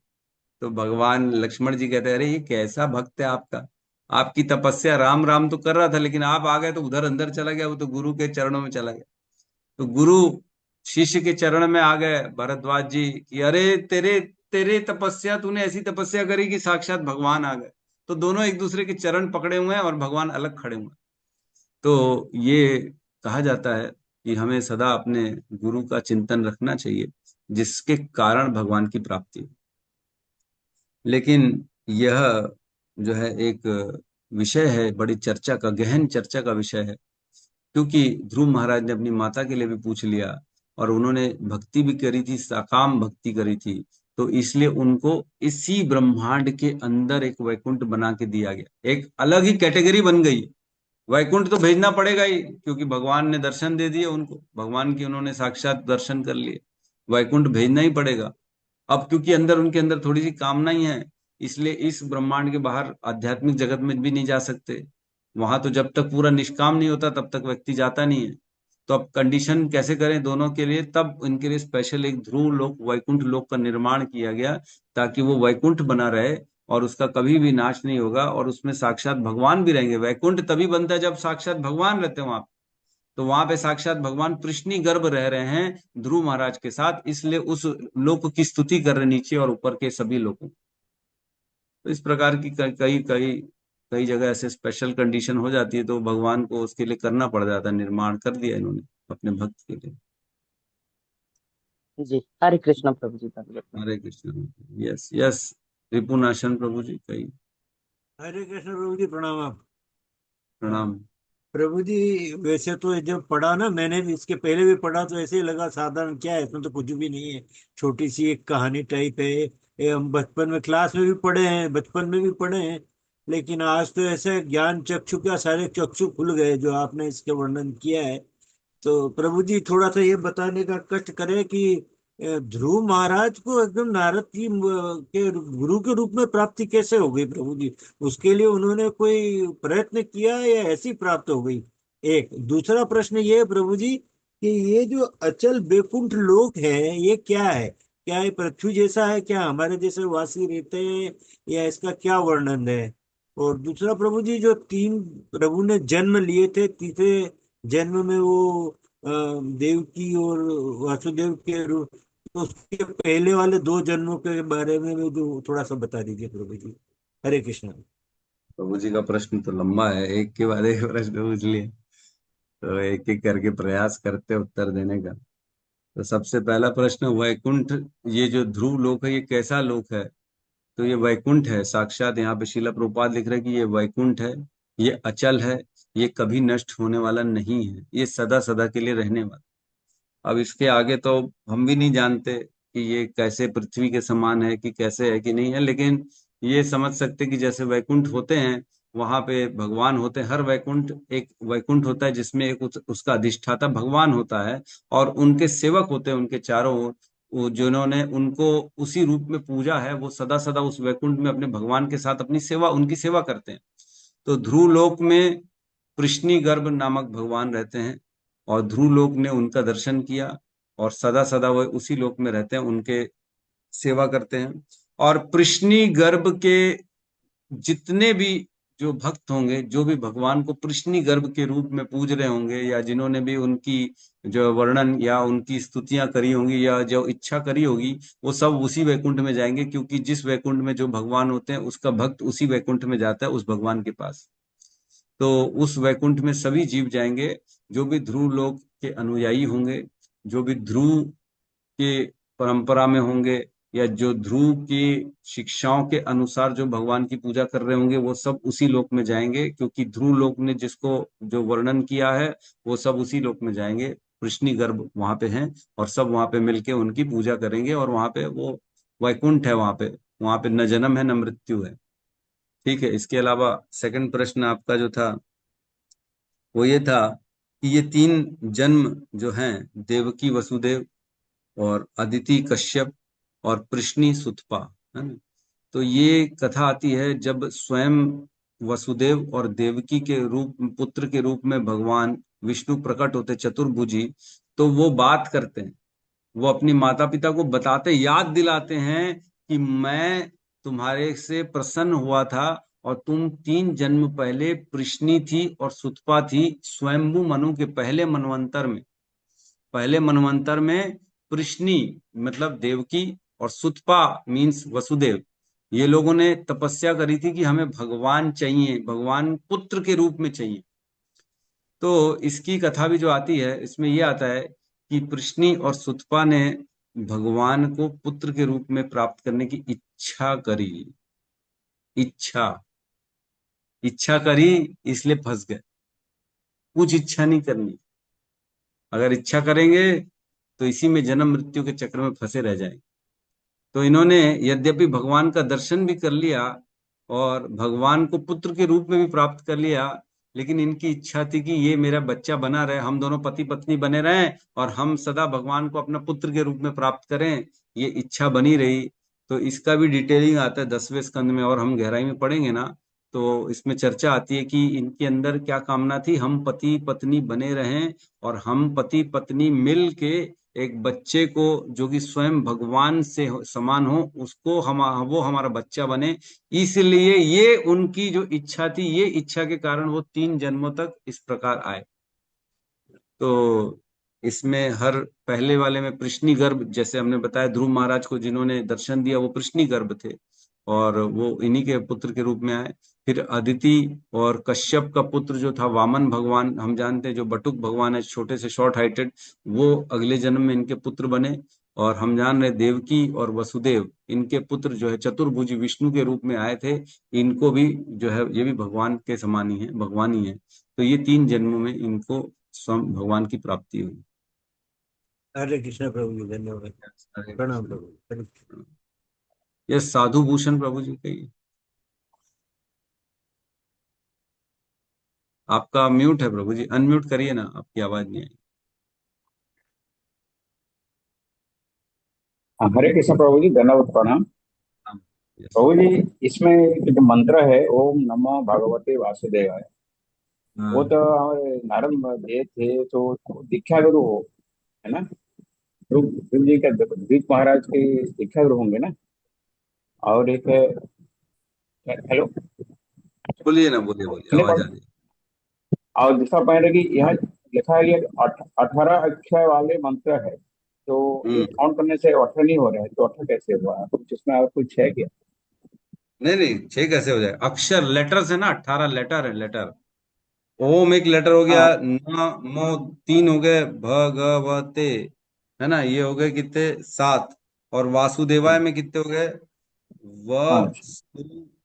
तो भगवान लक्ष्मण जी कहते हैं, अरे ये कैसा भक्त है आपका, आपकी तपस्या राम राम तो कर रहा था, लेकिन आप आ गए तो उधर अंदर चला गया, वो तो गुरु के चरणों में चला गया। तो गुरु शिष्य के चरण में आ गए भरद्वाज जी कि अरे तेरे तेरे तपस्या, तूने ऐसी तपस्या करी कि साक्षात भगवान आ गए। तो दोनों एक दूसरे के चरण पकड़े हुए हैं और भगवान अलग खड़े हुए हैं। तो ये कहा जाता है कि हमें सदा अपने गुरु का चिंतन रखना चाहिए, जिसके कारण भगवान की प्राप्ति हो। लेकिन यह जो है एक विषय है, बड़ी चर्चा का, गहन चर्चा का विषय है, क्योंकि ध्रुव महाराज ने अपनी माता के लिए भी पूछ लिया और उन्होंने भक्ति भी करी थी, साकाम भक्ति करी थी, तो इसलिए उनको इसी ब्रह्मांड के अंदर एक वैकुंठ बना के दिया गया, एक अलग ही कैटेगरी बन गई। वैकुंठ तो भेजना पड़ेगा ही, क्योंकि भगवान ने दर्शन दे दिए उनको, भगवान की उन्होंने साक्षात दर्शन कर लिए, वैकुंठ भेजना ही पड़ेगा। अब क्योंकि अंदर उनके अंदर थोड़ी सी कामना ही है, इसलिए इस ब्रह्मांड के बाहर आध्यात्मिक जगत में भी नहीं जा सकते। वहां तो जब तक पूरा निष्काम नहीं होता तब तक व्यक्ति जाता नहीं है। तो अब कंडीशन कैसे करें दोनों के लिए, तब इनके लिए स्पेशल एक ध्रुव लोक, वैकुंठ लोक का निर्माण किया गया, ताकि वो वैकुंठ बना रहे और उसका कभी भी नाश नहीं होगा, और उसमें साक्षात भगवान भी रहेंगे। वैकुंठ तभी बनता है जब साक्षात भगवान रहते हैं वहां पे। तो वहां पे साक्षात भगवान कृष्णी गर्भ रह रहे हैं ध्रुव महाराज के साथ, इसलिए उस लोक की स्तुति कर रहे नीचे और ऊपर के सभी लोगों। तो इस प्रकार की कई कई कई जगह ऐसे स्पेशल कंडीशन हो जाती है, तो भगवान को उसके लिए करना पड़ जाता है, निर्माण कर दिया इन्होंने अपने भक्त के लिए। जी, हरे कृष्ण प्रभु जी, धन्यवाद। हरे कृष्ण। यस यस, रिपुनाशन प्रभु जी कई। हरे कृष्ण प्रभु जी, प्रणाम। आप प्रणाम प्रभु जी। वैसे तो जब पढ़ा ना, मैंने भी इसके पहले भी पढ़ा, तो ऐसे ही लगा साधारण, क्या है इसमें, तो कुछ भी नहीं है, छोटी सी एक कहानी टाइप है। ये हम बचपन में क्लास में भी पढ़े हैं, बचपन में भी पढ़े हैं, लेकिन आज तो ऐसे ज्ञान चक्षु का सारे चक्षु खुल गए जो आपने इसके वर्णन किया है। तो प्रभु जी थोड़ा सा ये बताने का कष्ट करें कि ध्रुव महाराज को एकदम नारद की के गुरु के रूप में प्राप्ति कैसे हो गई प्रभु जी? उसके लिए उन्होंने कोई प्रयत्न किया या ऐसी प्राप्त हो गई? एक दूसरा प्रश्न ये है प्रभु जी कि ये जो अचल बैकुंठ लोक है, ये क्या है? क्या ये पृथ्वी जैसा है? क्या हमारे जैसे वासी रहते हैं, या इसका क्या वर्णन है? और दूसरा प्रभु जी, जो तीन प्रभु ने जन्म लिए थे, तीसरे जन्म में वो देवकी और वासुदेव के रूप, तो उसके पहले वाले दो जन्मों के बारे में भी जो थोड़ा सा बता दीजिए प्रभु जी। हरे कृष्ण। प्रभु जी का प्रश्न तो लंबा है, एक के बाद एक प्रश्न पूछ लिए, तो एक एक करके प्रयास करते उत्तर देने का। तो सबसे पहला प्रश्न, वैकुंठ, ये जो ध्रुव लोक है ये कैसा लोक है? तो ये वैकुंठ है साक्षात। यहाँ पे शिला प्रभुपाद लिख रहे हैं कि ये वैकुंठ है, ये अचल है, ये कभी नष्ट होने वाला नहीं है, ये सदा सदा के लिए रहने वाला। अब इसके आगे तो हम भी नहीं जानते कि ये कैसे पृथ्वी के समान है, कि कैसे है कि नहीं है, लेकिन ये समझ सकते कि जैसे वैकुंठ होते हैं वहां पे भगवान होते हैं। हर वैकुंठ एक वैकुंठ होता है जिसमें एक उसका अधिष्ठाता भगवान होता है, और उनके सेवक होते हैं उनके चारों ओर, जिन्होंने उनको उसी रूप में पूजा है, वो सदा सदा उस वैकुंठ में अपने भगवान के साथ अपनी सेवा, उनकी सेवा करते हैं। तो ध्रुव लोक में कृष्णी गर्भ नामक भगवान रहते हैं, और ध्रुव लोक ने उनका दर्शन किया, और सदा सदा वह उसी लोक में रहते हैं, उनके सेवा करते हैं। और कृष्णी गर्भ के जितने भी जो भक्त होंगे, जो भी भगवान को कृष्णी गर्भ के रूप में पूज रहे होंगे, या जिन्होंने भी उनकी जो वर्णन या उनकी स्तुतियां करी होंगी या जो इच्छा करी होगी, वो सब उसी वैकुंठ में जाएंगे, क्योंकि जिस वैकुंठ में जो भगवान होते हैं उसका भक्त उसी वैकुंठ में जाता है उस भगवान के पास। तो उस वैकुंठ में सभी जीव जाएंगे जो भी ध्रुव लोक के अनुयायी होंगे, जो भी ध्रुव के परंपरा में होंगे, या जो ध्रुव की शिक्षाओं के अनुसार जो भगवान की पूजा कर रहे होंगे वो सब उसी लोक में जाएंगे, क्योंकि ध्रुव लोक ने जिसको जो वर्णन किया है वो सब उसी लोक में जाएंगे। कृष्णी गर्भ वहां पे हैं और सब वहां पे मिलके उनकी पूजा करेंगे, और वहां पे वो वैकुंठ है, वहां पे न जन्म है न मृत्यु है। ठीक है। इसके अलावा सेकंड प्रश्न आपका जो था वो ये था कि ये 3 जन्म जो हैं, देवकी वसुदेव और अदिति कश्यप और प्रश्नी सुतपा, है ना, तो ये कथा आती है जब स्वयं वसुदेव और देवकी के रूप पुत्र के रूप में भगवान विष्णु प्रकट होते चतुर्भुजी, तो वो बात करते हैं, वो अपनी माता पिता को बताते, याद दिलाते हैं कि मैं तुम्हारे से प्रसन्न हुआ था और तुम 3 जन्म पहले प्रश्नी थी और सुतपा थी। स्वयंभू मनु के पहले मनवंतर में प्रश्नी मतलब देवकी और सुतपा मीन्स वसुदेव, ये लोगों ने तपस्या करी थी कि हमें भगवान चाहिए, भगवान पुत्र के रूप में चाहिए। तो इसकी कथा भी जो आती है इसमें ये आता है कि प्रश्नी और सुतपा ने भगवान को पुत्र के रूप में प्राप्त करने की इच्छा करी, इच्छा करी, इसलिए फंस गए। कुछ इच्छा नहीं करनी, अगर इच्छा करेंगे तो इसी में जन्म मृत्यु के चक्र में फंसे रह जाएंगे। तो इन्होंने यद्यपि भगवान का दर्शन भी कर लिया और भगवान को पुत्र के रूप में भी प्राप्त कर लिया, लेकिन इनकी इच्छा थी कि ये मेरा बच्चा बना रहे, हम दोनों पति पत्नी बने रहें और हम सदा भगवान को अपना पुत्र के रूप में प्राप्त करें, ये इच्छा बनी रही। तो इसका भी डिटेलिंग आता है 10वें स्कंद में, और हम गहराई में पढ़ेंगे ना तो इसमें चर्चा आती है कि इनके अंदर क्या कामना थी, हम पति पत्नी बने रहें और हम पति पत्नी मिल के एक बच्चे को जो कि स्वयं भगवान से समान हो उसको वो हमारा बच्चा बने। इसलिए ये उनकी जो इच्छा थी, ये इच्छा के कारण वो 3 जन्मों तक इस प्रकार आए। तो इसमें हर पहले वाले में प्रश्नी गर्भ, जैसे हमने बताया ध्रुव महाराज को जिन्होंने दर्शन दिया वो प्रश्नी गर्भ थे और वो इन्हीं के पुत्र के रूप में आए। फिर अदिति और कश्यप का पुत्र जो था वामन भगवान, हम जानते हैं जो बटुक भगवान है, छोटे से शॉर्ट हाइटेड, वो अगले जन्म में इनके पुत्र बने। और हम जान रहे देवकी और वसुदेव, इनके पुत्र जो है चतुर्भुजी विष्णु के रूप में आए थे, इनको भी जो है ये भी भगवान के समान ही है, भगवान ही है। तो ये 3 जन्मों में इनको स्वयं भगवान की प्राप्ति हुई। हरे कृष्ण प्रभु जी, धन्यवाद, प्रणाम प्रभु। ये साधु भूषण प्रभु जी कहिए। आपका म्यूट है प्रभु जी, अनम्यूट करिए ना, आपकी आवाज नहीं आई। हरे कृष्ण प्रभु जी, धन्यवाद, प्रणाम प्रभु जी। इसमें जो मंत्र है ओम नमः भगवते वासुदेवाय, वो तो हमारे नारद जी थे, तो दीक्षा गुरु हो, है ना, ध्रुव जी का, ध्रुव महाराज के दीक्षा गुरु होंगे ना। और एक हेलो, बोलिए ना, बोलिए आवाज आ रही। और दूसरा पॉइंट है कि यहाँ लिखा है ये 18 अक्षर वाले मंत्र है, तो ये काउंट करने से 18 नहीं हो रहा है, तो 18 कैसे हुआ? कुछ इसमें और कुछ है क्या? नहीं 6 कैसे हो जाए, अक्षर लेटर्स है ना, 18 लेटर है, लेटर। ओम एक लेटर हो गया, नमो 3 हो गए, भगवते, है ना, ये हो गए कितने 7, और वासुदेवाय में कितने हो गए, वसुदेवाय,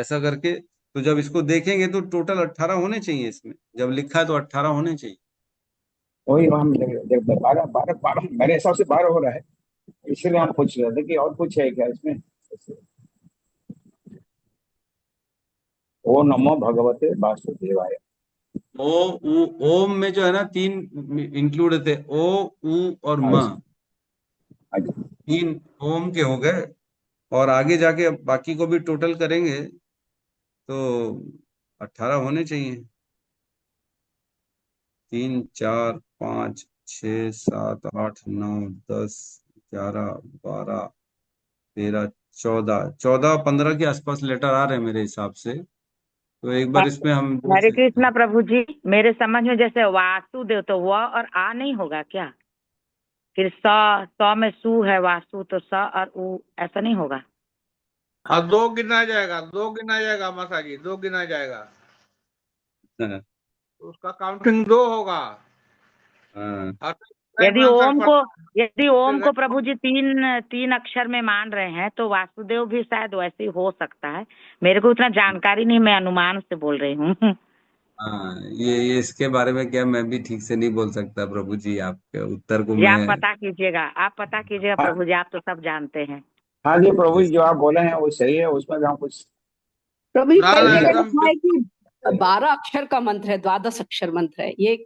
ऐसा करके। तो जब इसको देखेंगे तो टोटल 18 होने चाहिए, इसमें जब लिखा है तो 18 होने चाहिए। वही हम 12 मेरे हिसाब से 12 हो रहा है, इसलिए हम पूछ रहे थे कि और कुछ है क्या इसमें। ओ नमो भगवते वासुदेवाय। ओम में जो है ना 3 इंक्लूड थे, ओ उ और म, 3 ओम के हो गए। और आगे जाके बाकी को भी टोटल करेंगे तो 18 होने चाहिए। 3 4 5 6 7 8 9 10 11 12 13 14 15 के आसपास लेटर आ रहे हैं मेरे हिसाब से। तो एक बार इसमें हम हरे कृष्णा प्रभु जी, मेरे समझ में जैसे वासुदेव तो व और आ नहीं होगा क्या? फिर स में सु है, वासु तो स और उ, ऐसा नहीं होगा? हाँ, 2 गिना जाएगा माता जी, 2 गिना जाएगा, तो उसका काउंटिंग 2 होगा। यदि यदि ओम को प्रभु जी तीन अक्षर में मान रहे हैं तो वासुदेव भी शायद वैसे ही हो सकता है। मेरे को उतना जानकारी नहीं, मैं अनुमान से बोल रही हूँ। हाँ, ये इसके बारे में क्या मैं भी ठीक से नहीं बोल सकता प्रभु जी, आपके उत्तर को जी आप मैं। पता कीजिएगा, आप पता कीजिएगा हाँ प्रभु जी, आप तो सब जानते हैं। हाँ जी प्रभु जी, जो आप बोले हैं वो सही है, उसमें हम कुछ प्रभु जी ना कई ना नहीं जगह कर। एकदम लिखा है कि 12 अक्षर का मंत्र है, 12 अक्षर मंत्र है ये।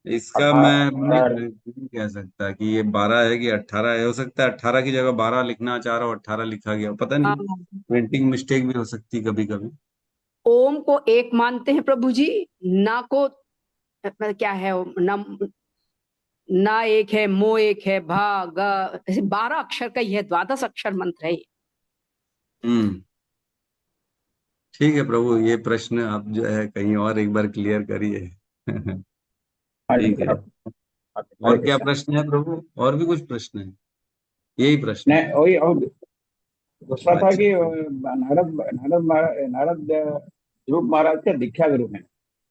इसका मैं नहीं नहीं कह सकता कि ये 12 है कि 18 है। हो सकता है 18 की जगह 12 लिखना चाह रहा हो, 18 लिखा गया हो, पता नहीं। हाँ, प्रिंटिंग मिस्टेक भी हो सकती है कभी कभी। ओम को एक मानते हैं प्रभु जी, ना को क्या है न, ना एक है, मो एक है, भा ग, ऐसे 12 अक्षर का ही है, 12 अक्षर मंत्र है ये। हम्म। ठीक है प्रभु, ये प्रश्न आप जो है कहीं और एक बार क्लियर करिए। हाँ जी ठीक है। हरे और क्या कृष्णा। प्रश्न है प्रभु? और भी कुछ प्रश्न है? यही प्रश्न है? नहीं वही, और दूसरा था अच्छा। कि नारद ध्रुव महाराज के दीक्षा गुरु है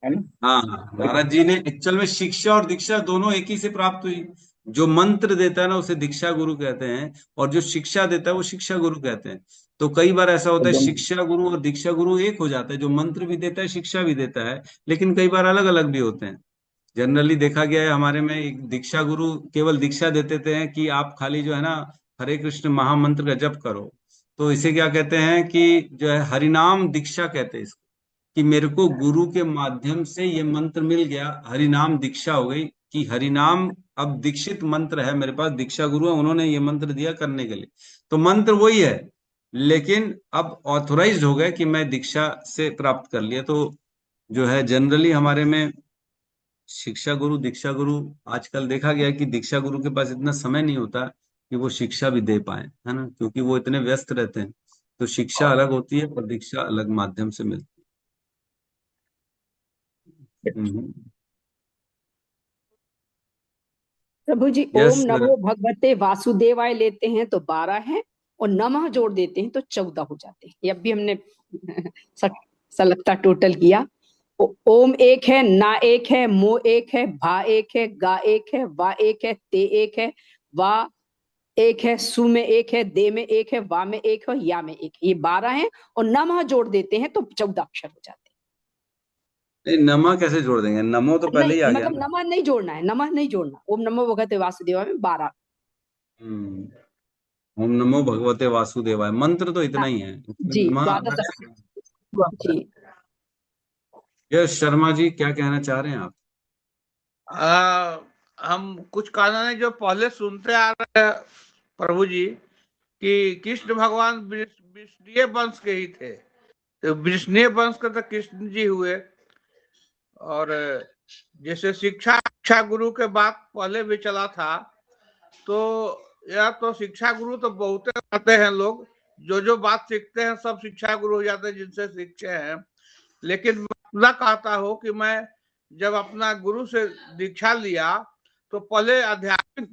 ना? हाँ हाँ, नारद जी ने एक्चुअल में शिक्षा और दीक्षा दोनों एक ही से प्राप्त हुई। जो मंत्र देता है ना उसे दीक्षा गुरु कहते हैं, और जो शिक्षा देता है वो शिक्षा गुरु कहते हैं। तो कई बार ऐसा होता है शिक्षा गुरु और दीक्षा गुरु एक हो जाता है, जो मंत्र भी देता है शिक्षा भी देता है, लेकिन कई बार अलग अलग भी होते हैं। जनरली देखा गया है हमारे में, एक दीक्षा गुरु केवल दीक्षा देते थे कि आप खाली जो है ना हरे कृष्ण महामंत्र का जप करो। तो इसे क्या कहते हैं कि जो है हरिनाम दीक्षा कहते हैं इसको, कि मेरे को गुरु के माध्यम से ये मंत्र मिल गया, हरिनाम दीक्षा हो गई, कि हरिनाम अब दीक्षित मंत्र है मेरे पास, दीक्षा गुरु है उन्होंने ये मंत्र दिया करने के लिए। तो मंत्र वही है, लेकिन अब ऑथोराइज्ड हो गए कि मैं दीक्षा से प्राप्त कर लिया। तो जो है जनरली हमारे में शिक्षा गुरु दीक्षा गुरु, आजकल देखा गया है कि दीक्षा गुरु के पास इतना समय नहीं होता कि वो शिक्षा भी दे पाए, है ना, क्योंकि वो इतने व्यस्त रहते हैं। तो शिक्षा अलग होती है और दीक्षा अलग माध्यम से मिलती है। प्रभु जी ओम यस। नमो भगवते वासुदेवाय लेते हैं तो 12 है, और नमः जोड़ देते हैं तो 14 हो जाते हैं। ये अभी हमने सलगता टोटल किया। ओम एक है, ना एक है, मो एक है, भा एक है, गा एक है, वा एक है, ते एक है, वा एक है, सु में एक है, दे में एक है, वा में एक है, या में एक है। ये 12 है, और नमः जोड़ देते हैं तो 14 अक्षर हो जाते नहीं, नमा कैसे जोड़ देंगे? नमो तो हैं। पहले ही आ नहीं गया मतलब ना। नमः नहीं जोड़ना है, नमः नहीं जोड़ना। ओम नमो भगवते वासुदेवाय में 12। ओम नमो भगवते वासुदेवाय मंत्र तो इतना ही है, इसमें जी नमा 12 जी। यस शर्मा जी, क्या कहना चाह रहे हैं आप? हम कुछ कहानी जो पहले सुनते आ रहे हैं प्रभु जी, कि कृष्ण भगवान विष्णुए वंश के ही थे। तो विष्णुए वंश के तो कृष्ण जी हुए, और जैसे शिक्षा गुरु के बात पहले भी चला था, तो यह तो शिक्षा गुरु तो बहुत आते हैं लोग, जो बात सीखते हैं सब शिक्षा गुरु हो जाते हैं जिनसे सीखते हैं। लेकिन मैं अपना कहता हूँ कि मैं जब अपना गुरु से दीक्षा लिया तो पहले आध्यात्मिक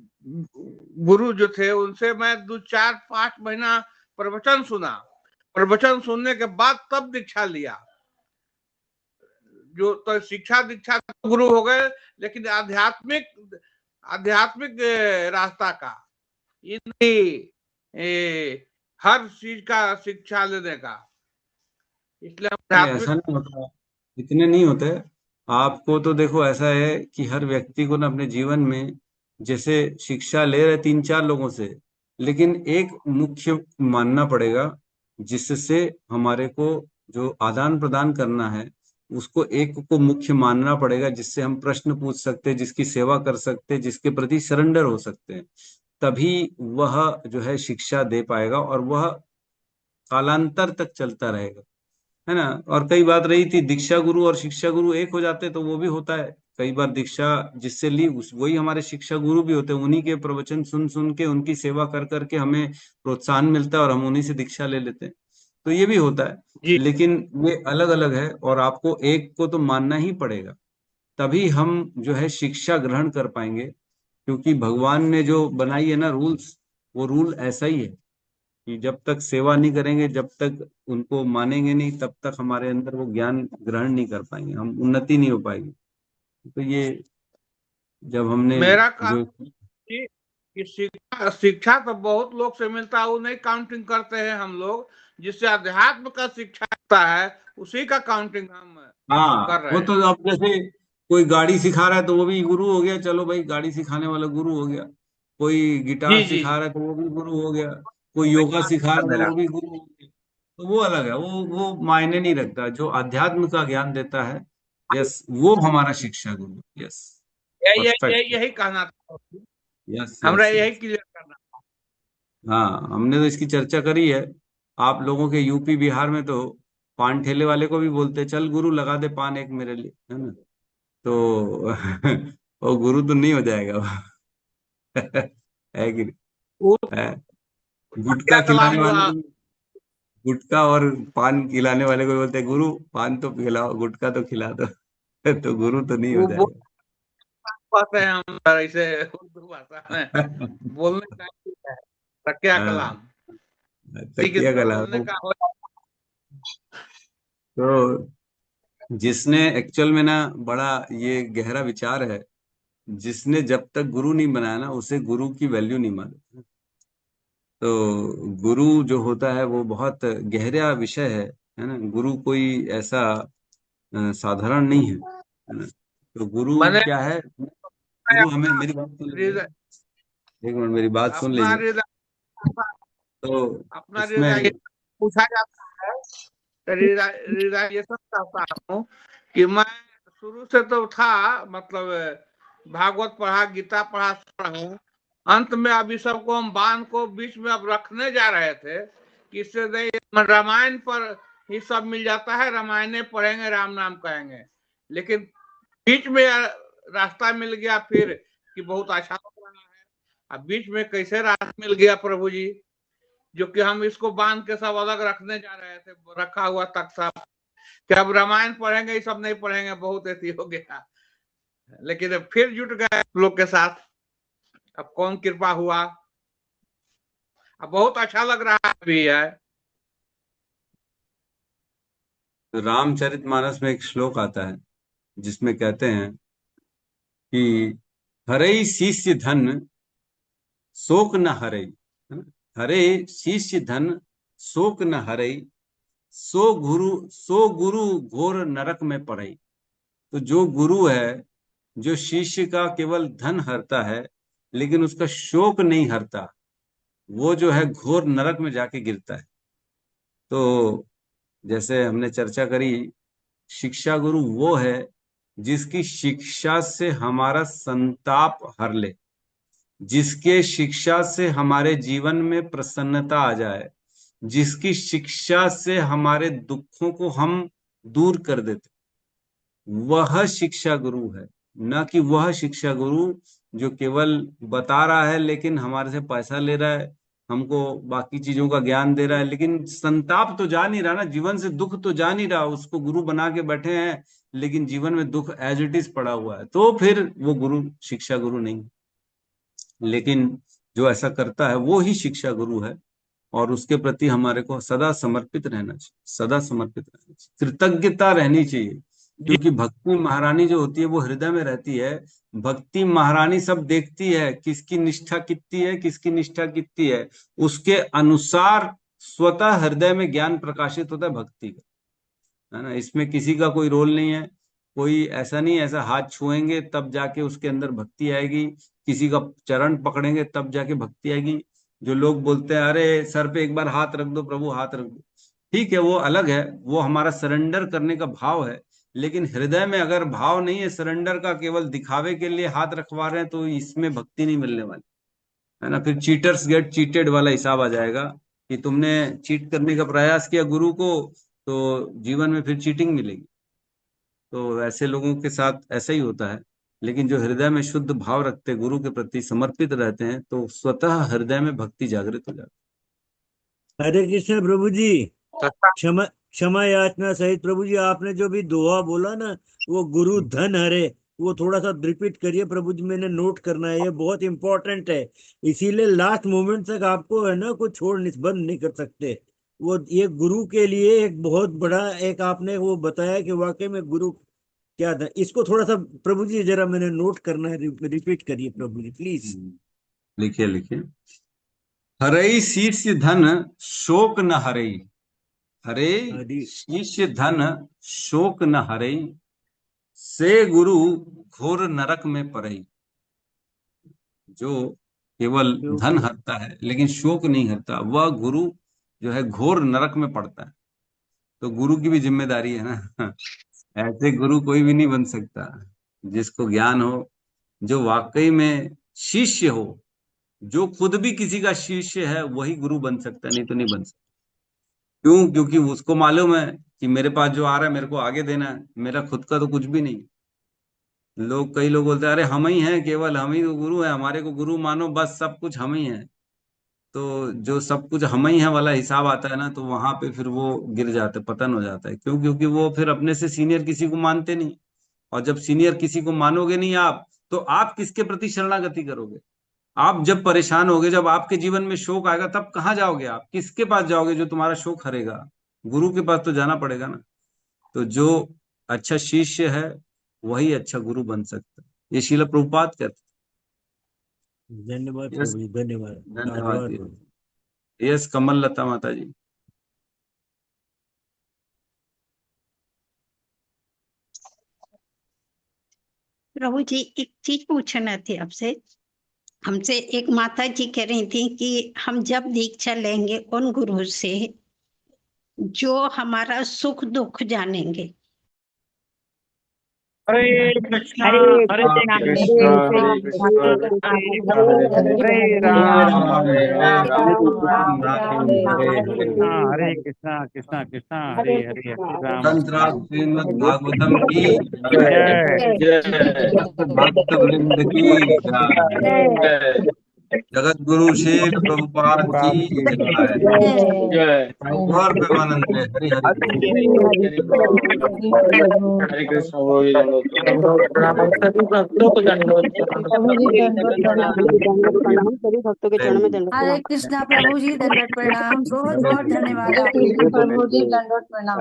गुरु जो थे उनसे मैं 2-4-5 महीना प्रवचन सुना। प्रवचन सुनने के बाद तब दीक्षा लिया। जो तो शिक्षा दीक्षा गुरु हो गए, लेकिन आध्यात्मिक रास्ता का हर चीज का शिक्षा लेने का, इसलिए नहीं, ऐसा नहीं होता, इतने नहीं होते। आपको तो देखो ऐसा है कि हर व्यक्ति को ना अपने जीवन में जैसे शिक्षा ले रहे 3-4 लोगों से, लेकिन एक मुख्य मानना पड़ेगा जिससे हमारे को जो आदान प्रदान करना है उसको एक को मुख्य मानना पड़ेगा, जिससे हम प्रश्न पूछ सकते हैं, जिसकी सेवा कर सकते हैं, जिसके प्रति सरेंडर हो सकते हैं। तभी वह जो है शिक्षा दे पाएगा, और वह कालांतर तक चलता रहेगा, है ना। और कई बात रही थी दीक्षा गुरु और शिक्षा गुरु एक हो जाते तो वो भी होता है। कई बार दीक्षा जिससे ली वही हमारे शिक्षा गुरु भी होते हैं, उन्हीं के प्रवचन सुन सुन के उनकी सेवा कर करके हमें प्रोत्साहन मिलता है और हम उन्हीं से दीक्षा ले लेते हैं। तो ये भी होता है, लेकिन ये अलग अलग है, और आपको एक को तो मानना ही पड़ेगा, तभी हम जो है शिक्षा ग्रहण कर पाएंगे। क्योंकि भगवान ने जो बनाई है ना रूल्स, वो रूल ऐसा ही है कि जब तक सेवा नहीं करेंगे, जब तक उनको मानेंगे नहीं, तब तक हमारे अंदर वो ज्ञान ग्रहण नहीं कर पाएंगे, हम उन्नति नहीं हो पाएगी। तो जब हमने मेरा जो कि शिक्षा शिक्षा तो बहुत लोग से मिलता है, वो नहीं काउंटिंग करते हैं हम लोग। जिससे अध्यात्म का शिक्षा होता है उसी का काउंटिंग हम कर हाँ, रहे वो हैं। तो अब जैसे कोई गाड़ी सिखा रहा है तो वो भी गुरु हो गया, चलो भाई गाड़ी सिखाने वाला गुरु हो गया। कोई गिटार जी जी सिखा जी, रहा है तो वो भी गुरु हो गया। कोई वही योगा बात सिखा है रहा है तो मेरा। वो भी गुरु हो गया। तो वो अलग है, वो मायने नहीं रखता। जो अध्यात्म का ज्ञान देता है, यस, वो हमारा शिक्षा गुरु। Yes, perfect. यही कहना था, यस हमरा यस यही यस। क्लियर करना। हाँ, हमने तो इसकी चर्चा करी है। आप लोगों के यूपी बिहार में तो पान ठेले वाले को भी बोलते हैं, चल गुरु लगा दे पान एक मेरे लिए, है ना। तो वो गुरु तो नहीं हो जाएगा वो। है कि नहीं? वो है। गुटखा क्या कलाम खिलाने वाले हुआ। को, गुटखा और पान खिलाने वाले को बोलते हैं गुरु, पान तो खिलाओ, गुटखा तो खिला दो। तो गुरु तो नहीं हो वो जाएगा। बात है, हम ऐसे उर्दू भाषा में बोलने का ही है, तकिया हाँ, कलाम। ठीक तकिया है, बोलने कलाम। का हो। तो जिसने एक्चुअल में ना बड़ा ये गहरा विचार है, जिसने जब तक गुरु नहीं बनाया ना, उसे गुरु की वैल्यू नहीं मालूम। तो गुरु जो होता है वो बहुत गहरा विषय है ना। गुरु कोई ऐसा साधारण नहीं है ना। तो गुरु मैंने क्या है? गुरु हमें, मेरी बात सुन लीजिए, हृदय, एक मिनट मेरी बात सुन अपना लीजिए। हृदय, तो अपना हृदय इसमें पूछा जाता है। रियलाइजेशन चाहता हूँ कि मैं शुरू से तो था, मतलब भागवत पढ़ा, गीता पढ़ा, पढ़ा हूँ। अंत में अभी सबको हम बांध को बीच में अब रखने जा रहे थे कि इससे नहीं रामायण पर ही सब मिल जाता है, रामायण पढ़ेंगे, राम नाम कहेंगे। लेकिन बीच में रास्ता मिल गया फिर कि बहुत अच्छा लग रहा है। अब बीच में कैसे रास्ता मिल गया प्रभु जी, जो कि हम इसको बांध के सब अलग रखने जा रहे थे, रखा हुआ तक सब कि अब रामायण पढ़ेंगे, ये सब नहीं पढ़ेंगे, बहुत ऐसी हो गया। लेकिन अब फिर जुट गए लोग के साथ। अब कौन कृपा हुआ, अब बहुत अच्छा लग रहा भी है। रामचरितमानस में एक श्लोक आता है जिसमें कहते हैं कि हरई शिष्य धन शोक न हरई, है ना? हरे शिष्य धन शोक न हरई, सो गुरु घोर नरक में पड़ई। तो जो गुरु है, जो शिष्य का केवल धन हरता है लेकिन उसका शोक नहीं हरता, वो जो है घोर नरक में जाके गिरता है। तो जैसे हमने चर्चा करी, शिक्षा गुरु वो है जिसकी शिक्षा से हमारा संताप हर ले, जिसके शिक्षा से हमारे जीवन में प्रसन्नता आ जाए, जिसकी शिक्षा से हमारे दुखों को हम दूर कर देते, वह शिक्षा गुरु है। न कि वह शिक्षा गुरु जो केवल बता रहा है लेकिन हमारे से पैसा ले रहा है, हमको बाकी चीजों का ज्ञान दे रहा है, लेकिन संताप तो जा नहीं रहा ना, जीवन से दुख तो जा नहीं रहा। उसको गुरु बना के बैठे हैं लेकिन जीवन में दुख एज इट इज पड़ा हुआ है, तो फिर वो गुरु शिक्षा गुरु नहीं। लेकिन जो ऐसा करता है वो ही शिक्षा गुरु है। और उसके प्रति हमारे को सदा समर्पित रहना चाहिए, सदा समर्पित रहना चाहिए, कृतज्ञता रहनी चाहिए। जी क्योंकि भक्ति महारानी जो होती है वो हृदय में रहती है। भक्ति महारानी सब देखती है, किसकी निष्ठा कितनी है, किसकी निष्ठा कितनी है, उसके अनुसार स्वतः हृदय में ज्ञान प्रकाशित होता है भक्ति का, है ना। इसमें किसी का कोई रोल नहीं है। कोई ऐसा नहीं, ऐसा हाथ छुएंगे तब जाके उसके अंदर भक्ति आएगी, किसी का चरण पकड़ेंगे तब जाके भक्ति आएगी। जो लोग बोलते हैं अरे सर पे एक बार हाथ रख दो प्रभु, हाथ रख दो, ठीक है, वो अलग है, वो हमारा सरेंडर करने का भाव है। लेकिन हृदय में अगर भाव नहीं है सरेंडर का, केवल दिखावे के लिए हाथ रखवा रहे हैं, तो इसमें भक्ति नहीं मिलने वाली, है ना। फिर चीटर्स गेट चीटेड वाला हिसाब आ जाएगा कि तुमने चीट करने का प्रयास किया गुरु को, तो जीवन में फिर चीटिंग मिलेगी। तो ऐसे लोगों के साथ ऐसा ही होता है। लेकिन जो हृदय में शुद्ध भाव रखते, गुरु के प्रति समर्पित रहते हैं, तो स्वतः हृदय में भक्ति जागृत हो जाती हरे कृष्ण प्रभु जी। सस्ता। क्षमा क्षमा याचना सहित प्रभु जी, आपने जो भी दोहा बोला ना, वो गुरु है। धन हरे, वो थोड़ा सा रिपीट करिए प्रभु जी, मैंने नोट करना है, ये बहुत इंपॉर्टेंट है। इसीलिए लास्ट मोमेंट तक आपको है ना कुछ छोड़ बंद नहीं कर सकते। वो ये गुरु के लिए एक बहुत बड़ा एक आपने वो बताया कि वाकई में गुरु क्या था इसको थोड़ा सा प्रभु जी जरा मैंने नोट करना है, रिपीट करिए प्रभु जी प्लीज। लिखिए लिखिए। हरई शीर्ष धन शोक न हरई, हरे शीर्ष धन शोक न हरई, से गुरु घोर नरक में परई। जो केवल धन हरता है लेकिन शोक नहीं हरता, वह गुरु जो है घोर नरक में पड़ता है। तो गुरु की भी जिम्मेदारी है ना। ऐसे गुरु कोई भी नहीं बन सकता जिसको ज्ञान हो, जो वाकई में शिष्य हो, जो खुद भी किसी का शिष्य है, वही गुरु बन सकता है, नहीं तो नहीं बन सकता। क्यों? क्योंकि उसको मालूम है कि मेरे पास जो आ रहा है मेरे को आगे देना है, मेरा खुद का तो कुछ भी नहीं। कई लोग बोलते हैं अरे हम ही हैं, केवल हम ही तो गुरु है, हमारे को गुरु मानो, बस सब कुछ हम ही है। तो जो सब कुछ हम ही है वाला हिसाब आता है ना, तो वहां पे फिर वो गिर जाते, पतन हो जाता है। क्यों? क्योंकि वो फिर अपने से सीनियर किसी को मानते नहीं, और जब सीनियर किसी को मानोगे नहीं आप, तो आप किसके प्रति शरणागति करोगे? आप जब परेशान होगे, जब आपके जीवन में शोक आएगा, तब कहाँ जाओगे? आप किसके पास जाओगे जो तुम्हारा शोक हरेगा? गुरु के पास तो जाना पड़ेगा ना। तो जो अच्छा शिष्य है वही अच्छा गुरु बन सकता है, ये श्रील प्रभुपाद कहते। धन्यवाद प्रभु जी, धन्यवाद धन्यवाद। यस कमल लता माता जी। प्रभु जी एक चीज पूछना थी आपसे। हमसे एक माता जी कह रही थी कि हम जब दीक्षा लेंगे उन गुरु से जो हमारा सुख दुख जानेंगे। हरे कृष्णा हरे कृष्णा हरे कृष्णा हरे राम हरे कृष्णा कृष्णा कृष्णा हरे हरे हरे राम श्रीमद् भागवतम की जय भक्त वृंद की जय। जगत गुरु श्रील प्रभुपाद की जय। और प्रेमानंद हरि हरे कृष्ण। सभी भक्तों को दंडवत प्रणाम। सभी भक्तों के चरणों में दंडवत प्रणाम। हरे कृष्णा प्रभु जी, दंडवत प्रणाम। बहुत बहुत धन्यवाद हरे आपके। कृष्ण प्रभु जी, दंडवत प्रणाम।